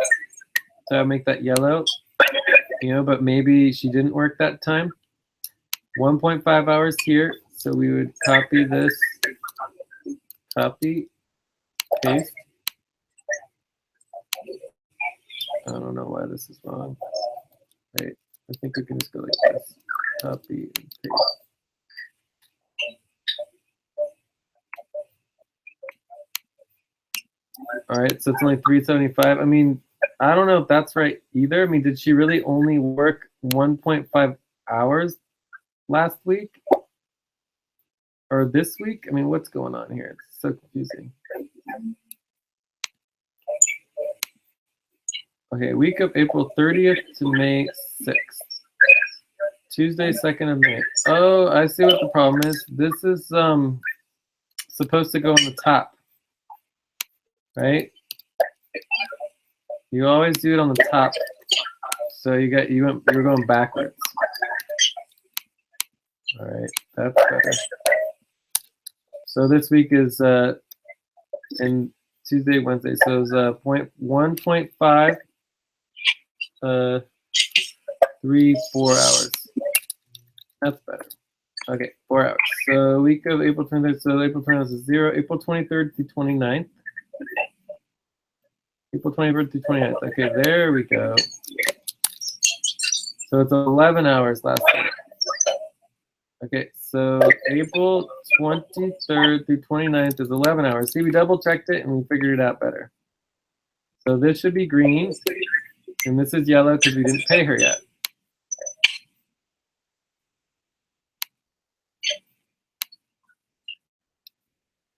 So I'll make that yellow, you know, but maybe she didn't work that time. 1.5 hours here. So we would copy this, copy, paste. I don't know why this is wrong. Wait, I think we can just go like this. Copy and paste. All right, so it's only 375. I mean, I don't know if that's right either. I mean, did she really only work 1.5 hours last week? Or this week? I mean, what's going on here? It's so confusing. Okay, week of April 30th to May 6th. Tuesday, 2nd of May. Oh, I see what the problem is. This is supposed to go on the top, right? You always do it on the top. So you were going backwards. All right, that's better. So this week is in Tuesday, Wednesday. So it's 1.5, 3, 4 hours. That's better. Okay, 4 hours. So week of April 23rd. So April 23rd is 0. April 23rd through 29th. April 23rd through 29th. Okay, there we go. So it's 11 hours last week. Okay, so April 23rd through 29th is 11 hours. See, we double checked it and we figured it out better. So this should be green, and this is yellow because we didn't pay her yet.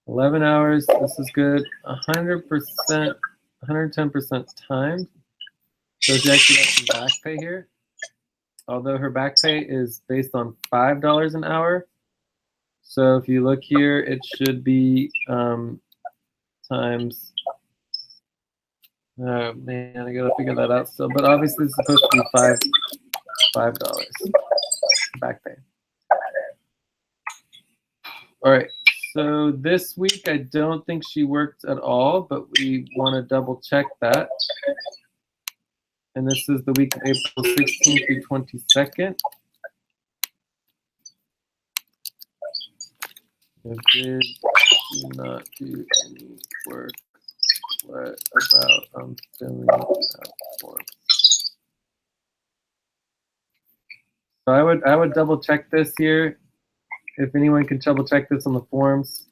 $11 hours, this is good. 100%, 110% timed. So she actually got some back pay here. Although her back pay is based on $5 an hour. So if you look here, it should be times, oh man, I gotta figure that out still. But obviously it's supposed to be $5 back pay. All right, so this week I don't think she worked at all, but we wanna double check that. And this is the week of April 16th through 22nd. It did not do any work. What about filling out forms? So I would double check this here. If anyone can double check this on the forms,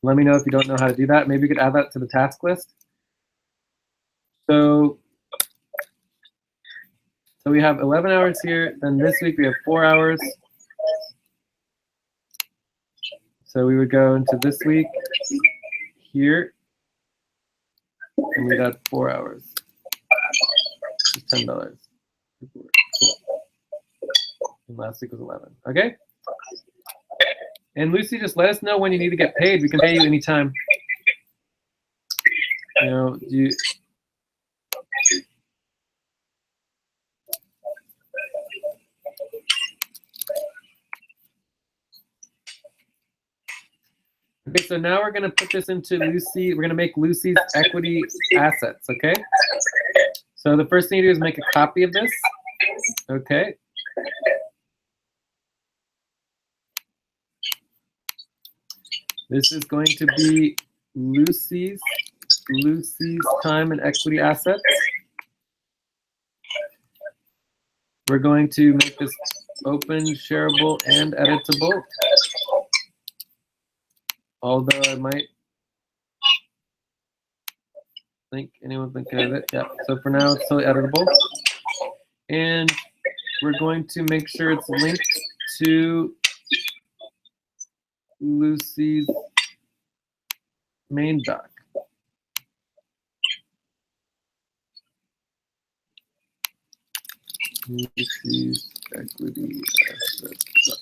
let me know if you don't know how to do that. Maybe you could add that to the task list. So we have 11 hours here. Then this week we have 4 hours. So we would go into this week here, and we'd add 4 hours. $10. And last week was 11. Okay? And Lucy, just let us know when you need to get paid. We can pay you anytime. You know, okay, so now we're going to put this into Lucy. We're going to make Lucy's equity assets, okay? So the first thing you do is make a copy of this. Okay. This is going to be Lucy's time and equity assets. We're going to make this open, shareable, and editable. Although I might think anyone can edit. Yeah. So for now, it's totally editable. And we're going to make sure it's linked to Lucy's main doc. Lucy's equity assets doc.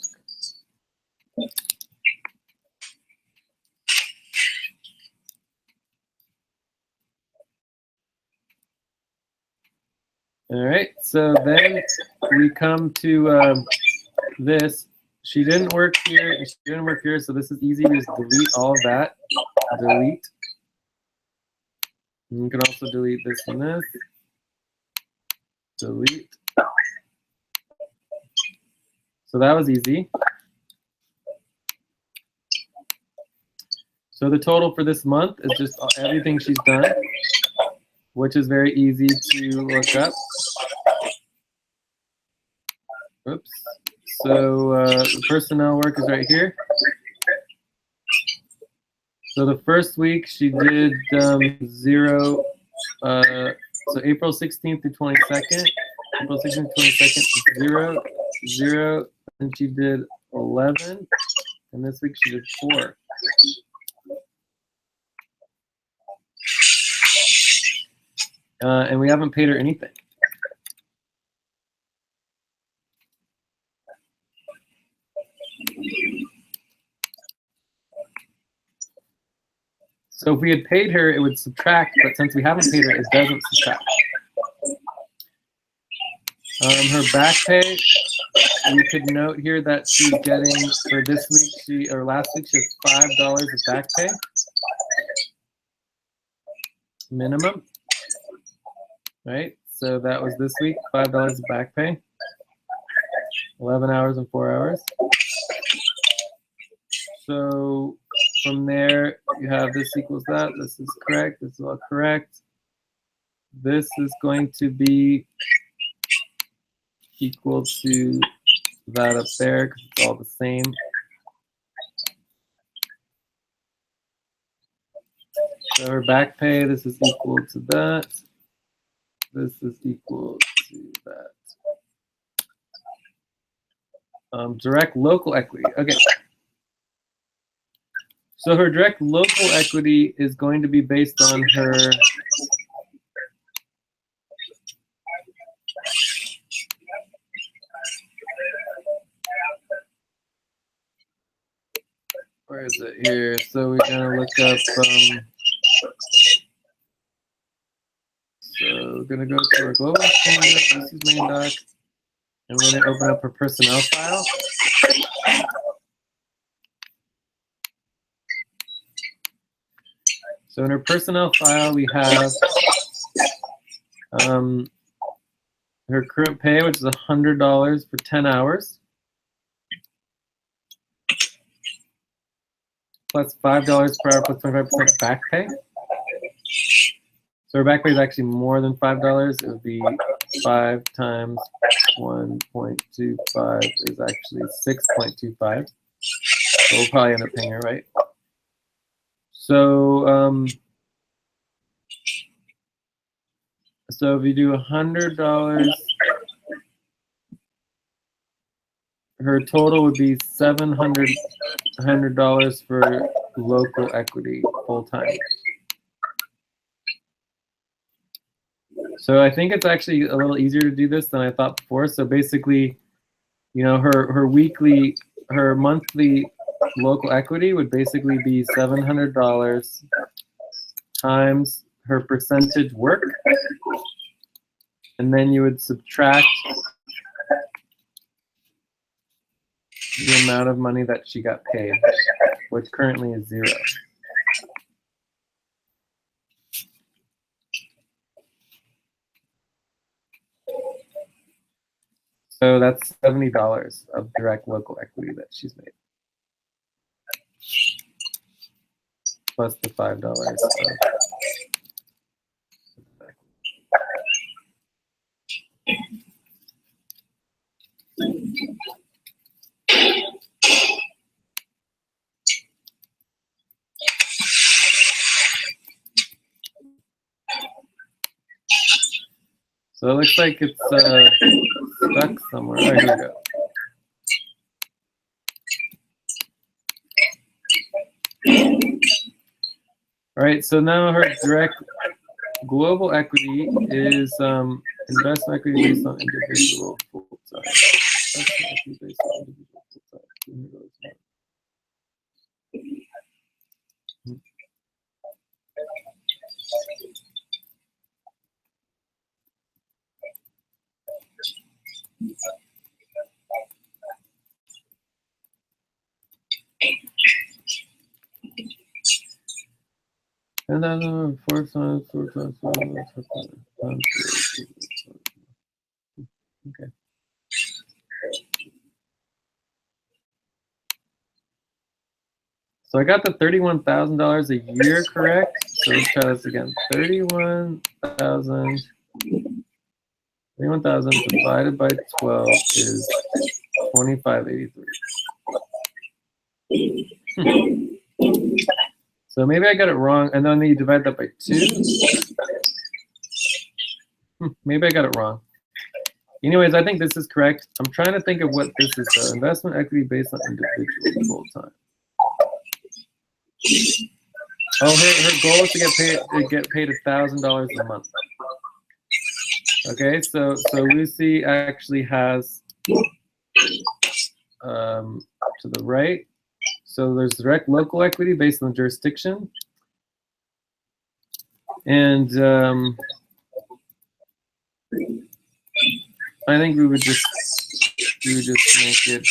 All right, so then we come to this. She didn't work here, and she didn't work here, so this is easy. We just delete all of that. Delete. And you can also delete this and this. Delete. So that was easy. So the total for this month is just everything she's done, which is very easy to look up. Oops. So the personnel work is right here. So the first week she did 0, so April 16th to 22nd. April 16th to 22nd, 0, 0, and she did 11, and this week she did 4. And we haven't paid her anything. So if we had paid her, it would subtract, but since we haven't paid her, it doesn't subtract. Her back pay, we could note here that she's getting, for this week, or last week, she has $5 of back pay. Minimum. Right? So that was this week, $5 of back pay. 11 hours and 4 hours. So from there, you have this equals that. This is correct. This is all correct. This is going to be equal to that up there because it's all the same. So her back pay, this is equal to that. This is equal to that. Direct local equity. Okay. So her direct local equity is going to be based on her where is it here? So we're gonna look up so we're gonna go to our global standard, this is main doc, and we're gonna open up her personnel file. So in her personnel file, we have her current pay, which is $100 for 10 hours, plus $5 per hour, plus 25% back pay. So her back pay is actually more than $5. It would be 5 times 1.25 is actually 6.25. So we'll probably end up paying her, right? So, so if you do $100, her total would be $700 for local equity full time. So I think it's actually a little easier to do this than I thought before. So basically, you know, her monthly local equity would basically be $700 times her percentage work, and then you would subtract the amount of money that she got paid, which currently is 0. So that's $70 of direct local equity that she's made. Plus the $5 of So it looks like it's stuck somewhere. Oh, here we go. All right, so now her direct global equity is investment equity based on individual full-time. Investment equity based on individual full-time. And then four times. Okay. So I got the $31,000 a year correct. So let's try this again. 31,000 divided by 12 is 2583. So maybe I got it wrong, and then you divide that by 2. Maybe I got it wrong. Anyways, I think this is correct. I'm trying to think of what this is. So investment equity based on individual full-time. Oh, her goal is to get paid $1,000 a month. Okay, so Lucy actually has to the right. So there's direct local equity based on jurisdiction, and I think we would just make it.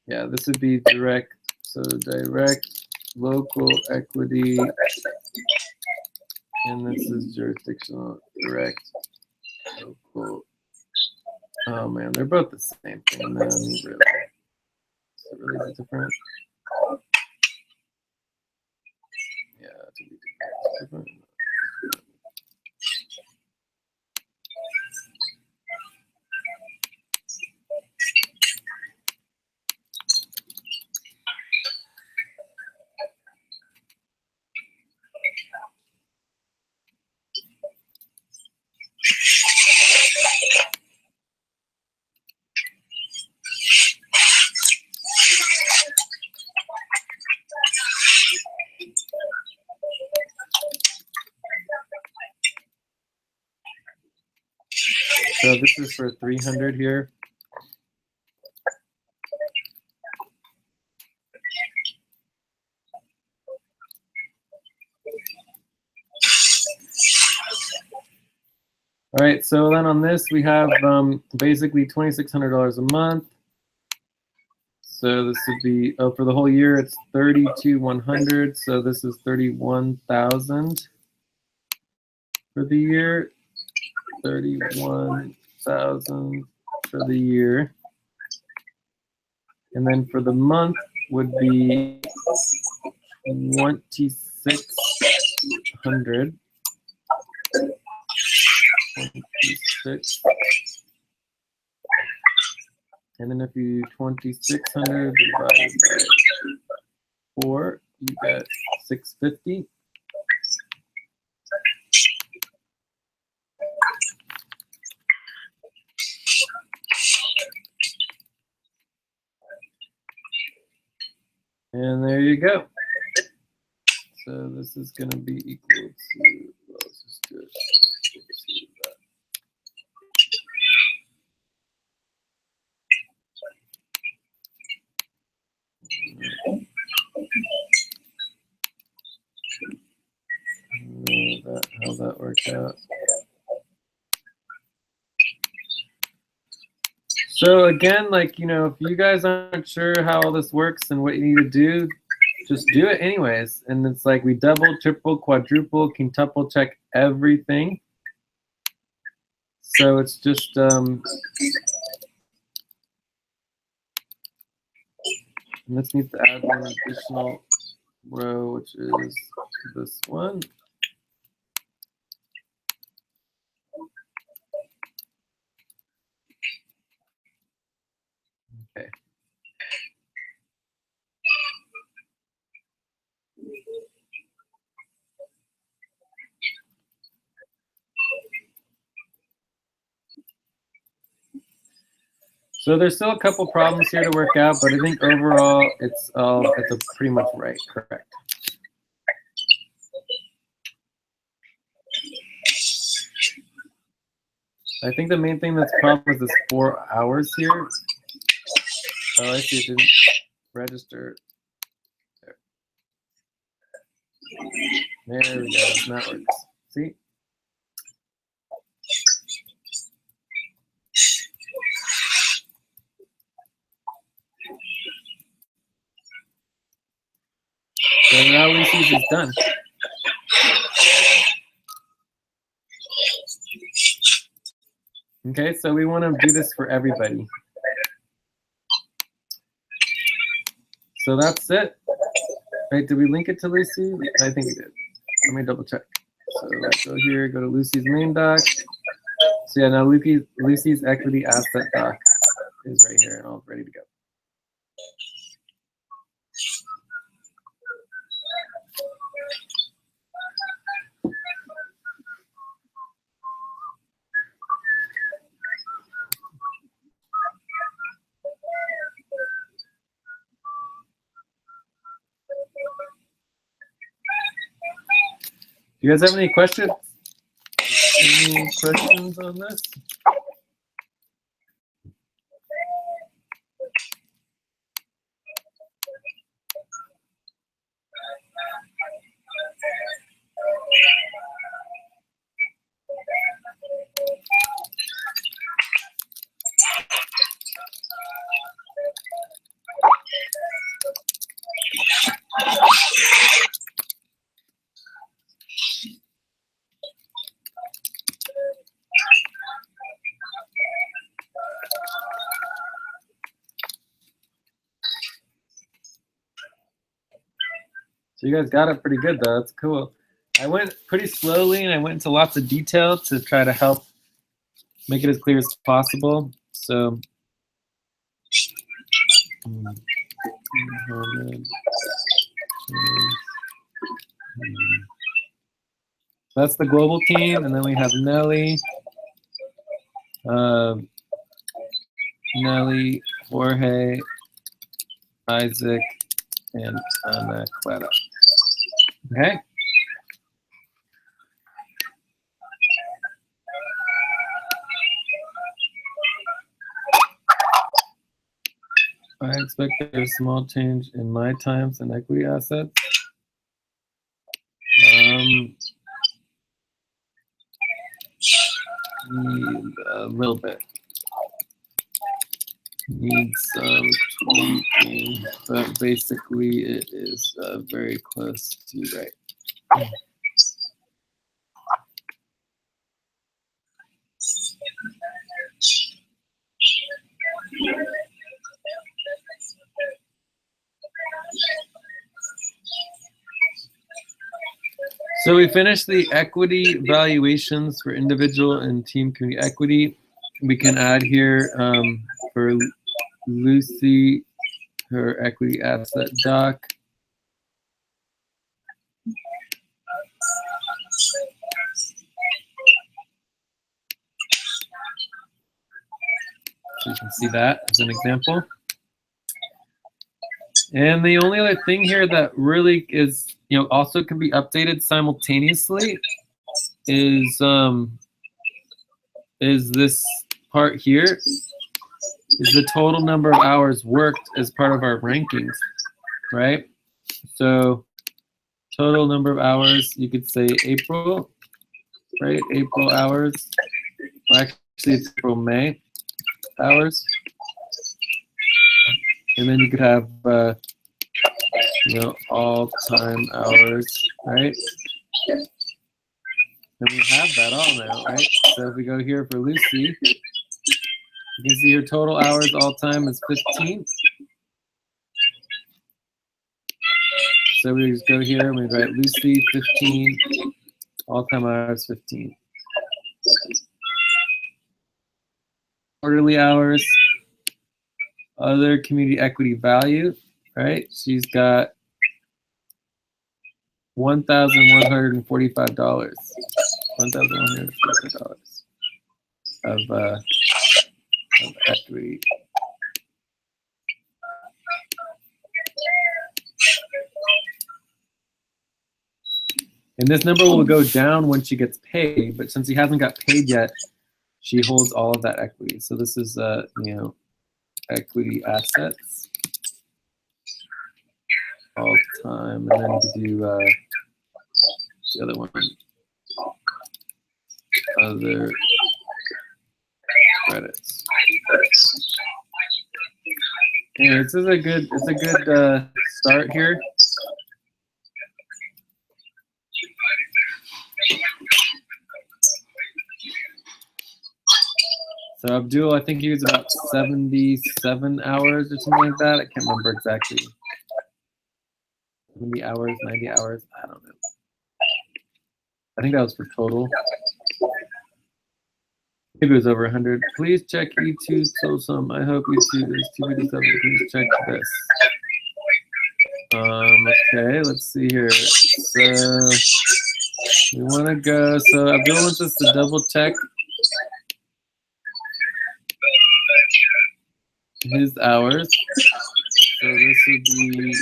Yeah, this would be direct. So direct local equity, and this is jurisdictional direct local. Oh man, they're both the same thing. Then really, is it really different? Yeah, it's different. So this is for 300 here. All right, so then on this we have basically $2,600 a month. So this would be for the whole year it's 32,100. So this is 31,000 for the year. 31,000 for the year, and then for the month would be 2,600. 26. And then if you 2,600 divided by 4, you get 650. And there you go. So this is going to be equal to, well, let's just do it. How that worked out. So again, like, you know, if you guys aren't sure how all this works and what you need to do, just do it anyways. And it's like we double, triple, quadruple, quintuple check everything. So it's just let's need to add one additional row, which is this one. Okay. So there's still a couple problems here to work out, but I think overall it's pretty much right, correct. I think the main thing that's the problem is this 4 hours here. Oh, I see, it didn't register. There we go, that works. See? So now Ulyses is done. Okay, so we want to do this for everybody. So that's it. Right, did we link it to Lucy? I think we did. Let me double check. So let's go here, go to Lucy's main doc. So yeah, now Lucy's equity asset doc is right here and all ready to go. Do you guys have any questions? Any questions on this? So you guys got it pretty good though, that's cool. I went pretty slowly and I went into lots of detail to try to help make it as clear as possible. So that's the global team, and then we have Nelly, Jorge, Isaac, and Ana Clara. Okay. I expect there's a small change in my times and equity assets. Need a little bit. Need some tweaking, but basically it is very close to right. So we finished the equity valuations for individual and team community equity. We can add here for Lucy, her equity asset doc. So you can see that as an example. And the only other thing here that really is, also can be updated simultaneously is this part here, is the total number of hours worked as part of our rankings, right? So total number of hours, you could say April, right? April hours. Well, actually, it's April, May hours. And then you could have, all time hours, right? And we have that all now, right? So if we go here for Lucy, you can see her total hours all time is 15. So we just go here and we write Lucy 15, all time hours 15. Quarterly hours, other community equity value, right? She's got $1,145. $1,145 of equity. And this number will go down when she gets paid, but since she hasn't got paid yet, she holds all of that equity. So this is, equity assets all time, and then you can do the other one, other credits. Yeah, this is a good, start here. So Abdul, I think he was about 77 hours or something like that. I can't remember exactly. 70 hours, 90 hours, I don't know. I think that was for total. Maybe it was over 100. Please check E2's total sum. I hope E2 is 257. Please check this. Okay, let's see here. So we want to go. So Abdul wants us to double check his hours. So this would be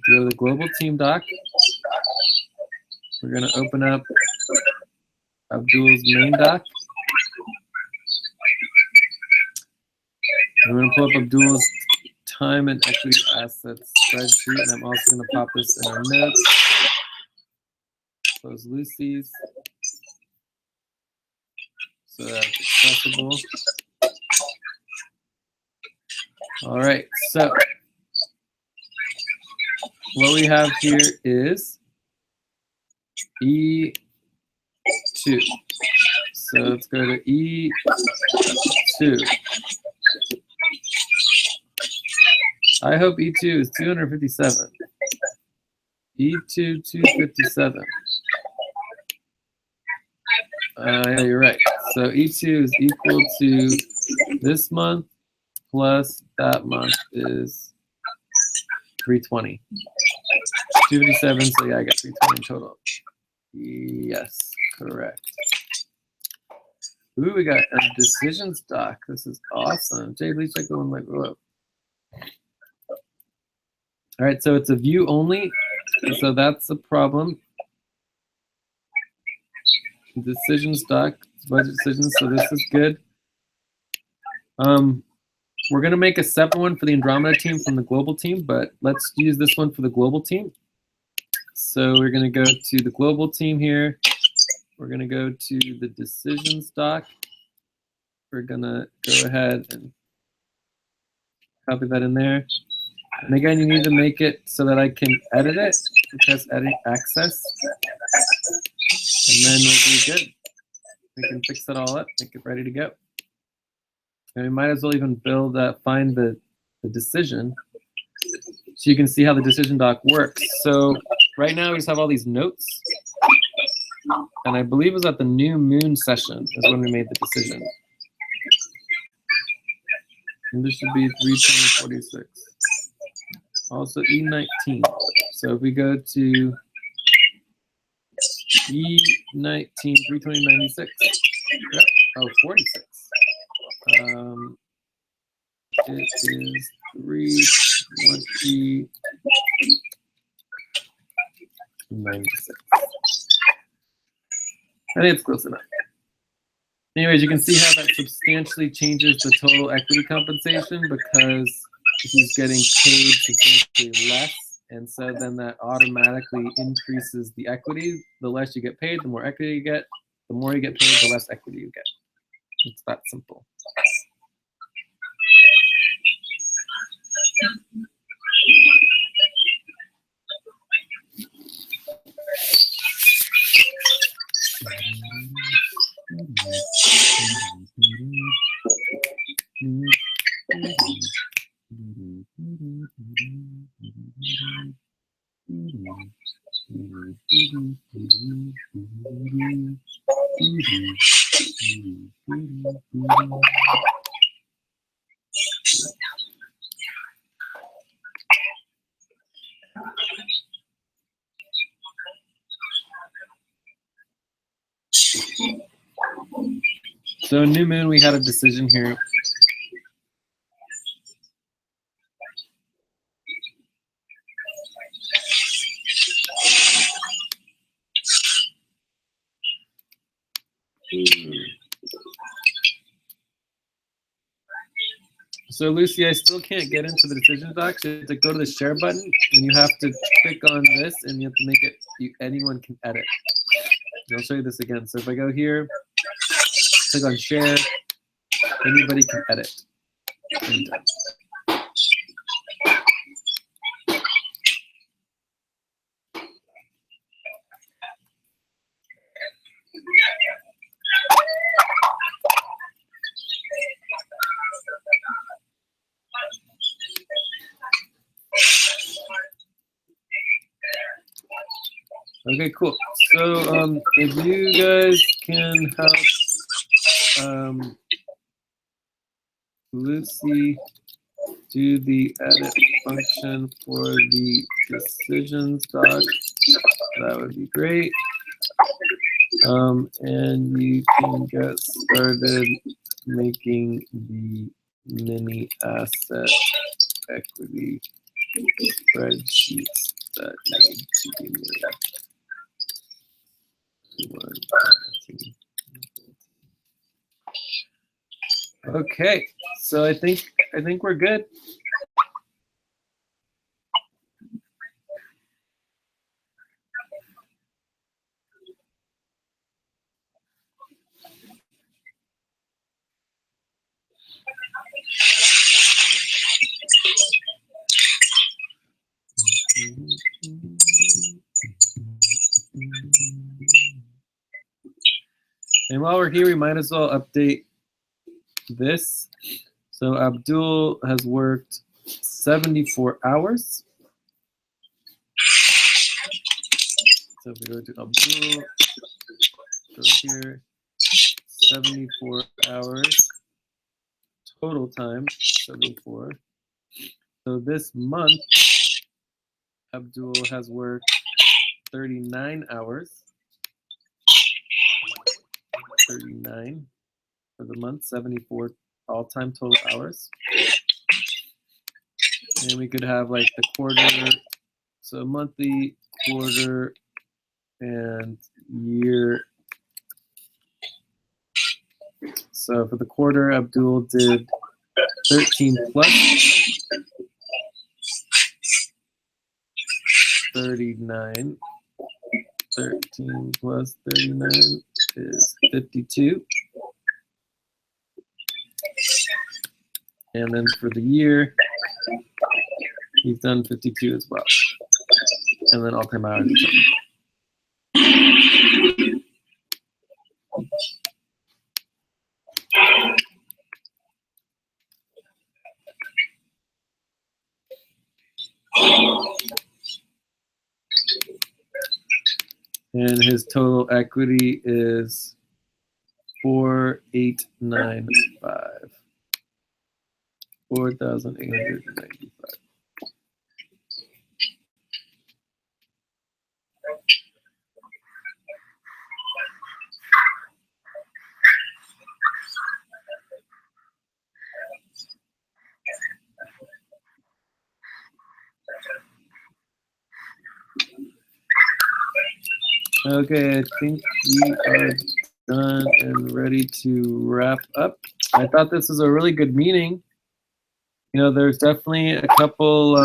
go to the global team doc. We're going to open up Abdul's main doc. I'm going to pull up Abdul's time and equity assets spreadsheet, and I'm also going to pop this in our notes. Close Lucy's so that's accessible. All right, so what we have here is E2. So let's go to E2. I hope E2 is 257. E2 257. Yeah, you're right. So E2 is equal to this month plus that month is 320. 257, so yeah, I got 320 total. Yes, correct. Ooh, we got a decisions doc. This is awesome. Jay, please check the one like below. All right, so it's a view only, so that's a problem. Decisions doc, budget decisions, so this is good. We're gonna make a separate one for the Andromeda team from the global team, but let's use this one for the global team. So we're gonna go to the global team here. We're gonna go to the decisions doc. We're gonna go ahead and copy that in there. And again, you need to make it so that I can edit it. It has edit access. And then we'll be good. We can fix it all up, make it ready to go. And we might as well even find the decision so you can see how the decision doc works. So right now we just have all these notes. And I believe it was at the new moon session is when we made the decision. And this should be 32046. Also E19. So if we go to E19, 32096. Oh, 46. It is 32096. I think it's close enough. Anyways, you can see how that substantially changes the total equity compensation because he's getting paid substantially less. And so then that automatically increases the equity. The less you get paid, the more equity you get. The more you get paid, the less equity you get. It's that simple. So new moon, we had a decision here. So Lucy, I still can't get into the decision box. You have to go to the share button, and you have to click on this, and you have to make it. Anyone can edit. And I'll show you this again. So if I go here, click on share, anybody can edit. And done. Okay, cool. So if you guys can help Lucy do the edit function for the decisions doc, that would be great. And you can get started making the mini asset equity spreadsheets that need to be made. Okay, so I think we're good. And while we're here, we might as well update this. So Abdul has worked 74 hours. So if we go to Abdul, go here, 74 hours, total time, 74. So this month, Abdul has worked 39 hours. 39 for the month, 74 all-time total hours. And we could have like the quarter, so monthly, quarter, and year. So for the quarter, Abdul did 13 plus 39. 13 plus 39 is 52. And then for the year, he's done 52 as well. And then all-time hours. And his total equity is 4,895. 4,895. Okay, I think we are done and ready to wrap up. I thought this was a really good meeting. You know, there's definitely a couple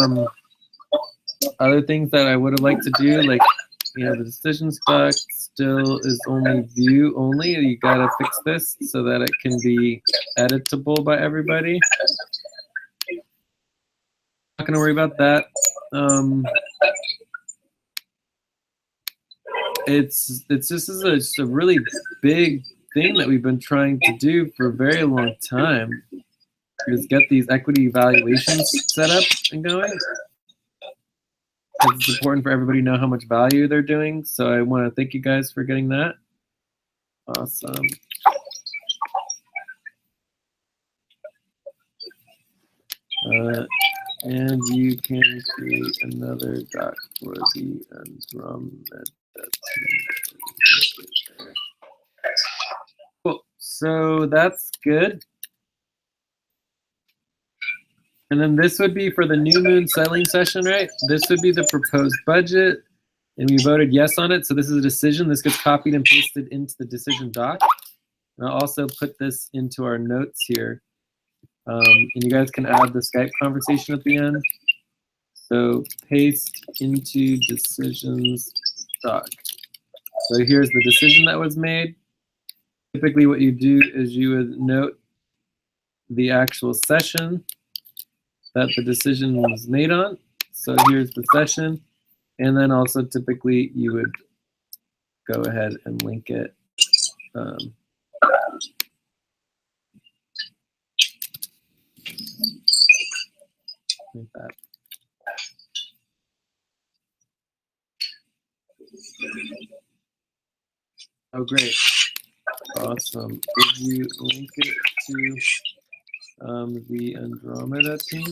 other things that I would have liked to do, like, you know, the decision stock still is only view only. You gotta fix this so that it can be editable by everybody. Not gonna worry about that. It's just a really big thing that we've been trying to do for a very long time, is get these equity evaluations set up and going. because it's important for everybody to know how much value they're doing. So I want to thank you guys for getting that. Awesome. And you can create another doc for the Andromeda team. Cool. So that's good. And then this would be for the new moon settling session, right? This would be the proposed budget. And we voted yes on it. So this is a decision. This gets copied and pasted into the decision doc. And I'll also put this into our notes here. And you guys can add the Skype conversation at the end. So paste into decisions doc. So here's the decision that was made. Typically what you do is you would note the actual session that the decision was made on. So here's the session. And then also typically you would go ahead and link it. Like that. Oh, great. Awesome. Did you link it to the Andromeda team?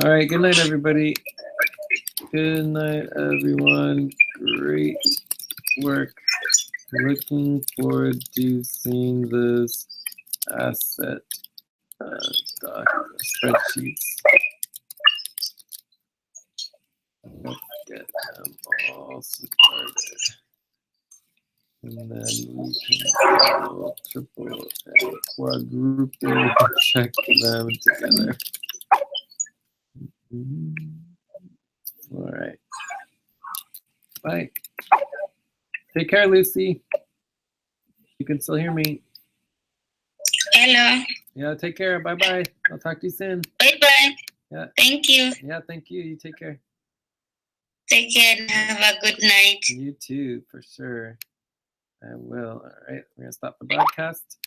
All right, good night, everybody. Good night, everyone. Great work. Looking forward to seeing this asset doc spreadsheets. Let's get them all started. And then we can double, triple, and quadruple check them together. All right. Bye. Take care, Lucy. You can still hear me. Hello. Yeah, take care. Bye-bye. I'll talk to you soon. Bye-bye. Yeah. Thank you. Yeah, thank you. You take care. Take care and have a good night. You too, for sure. I will. All right, we're going to stop the broadcast.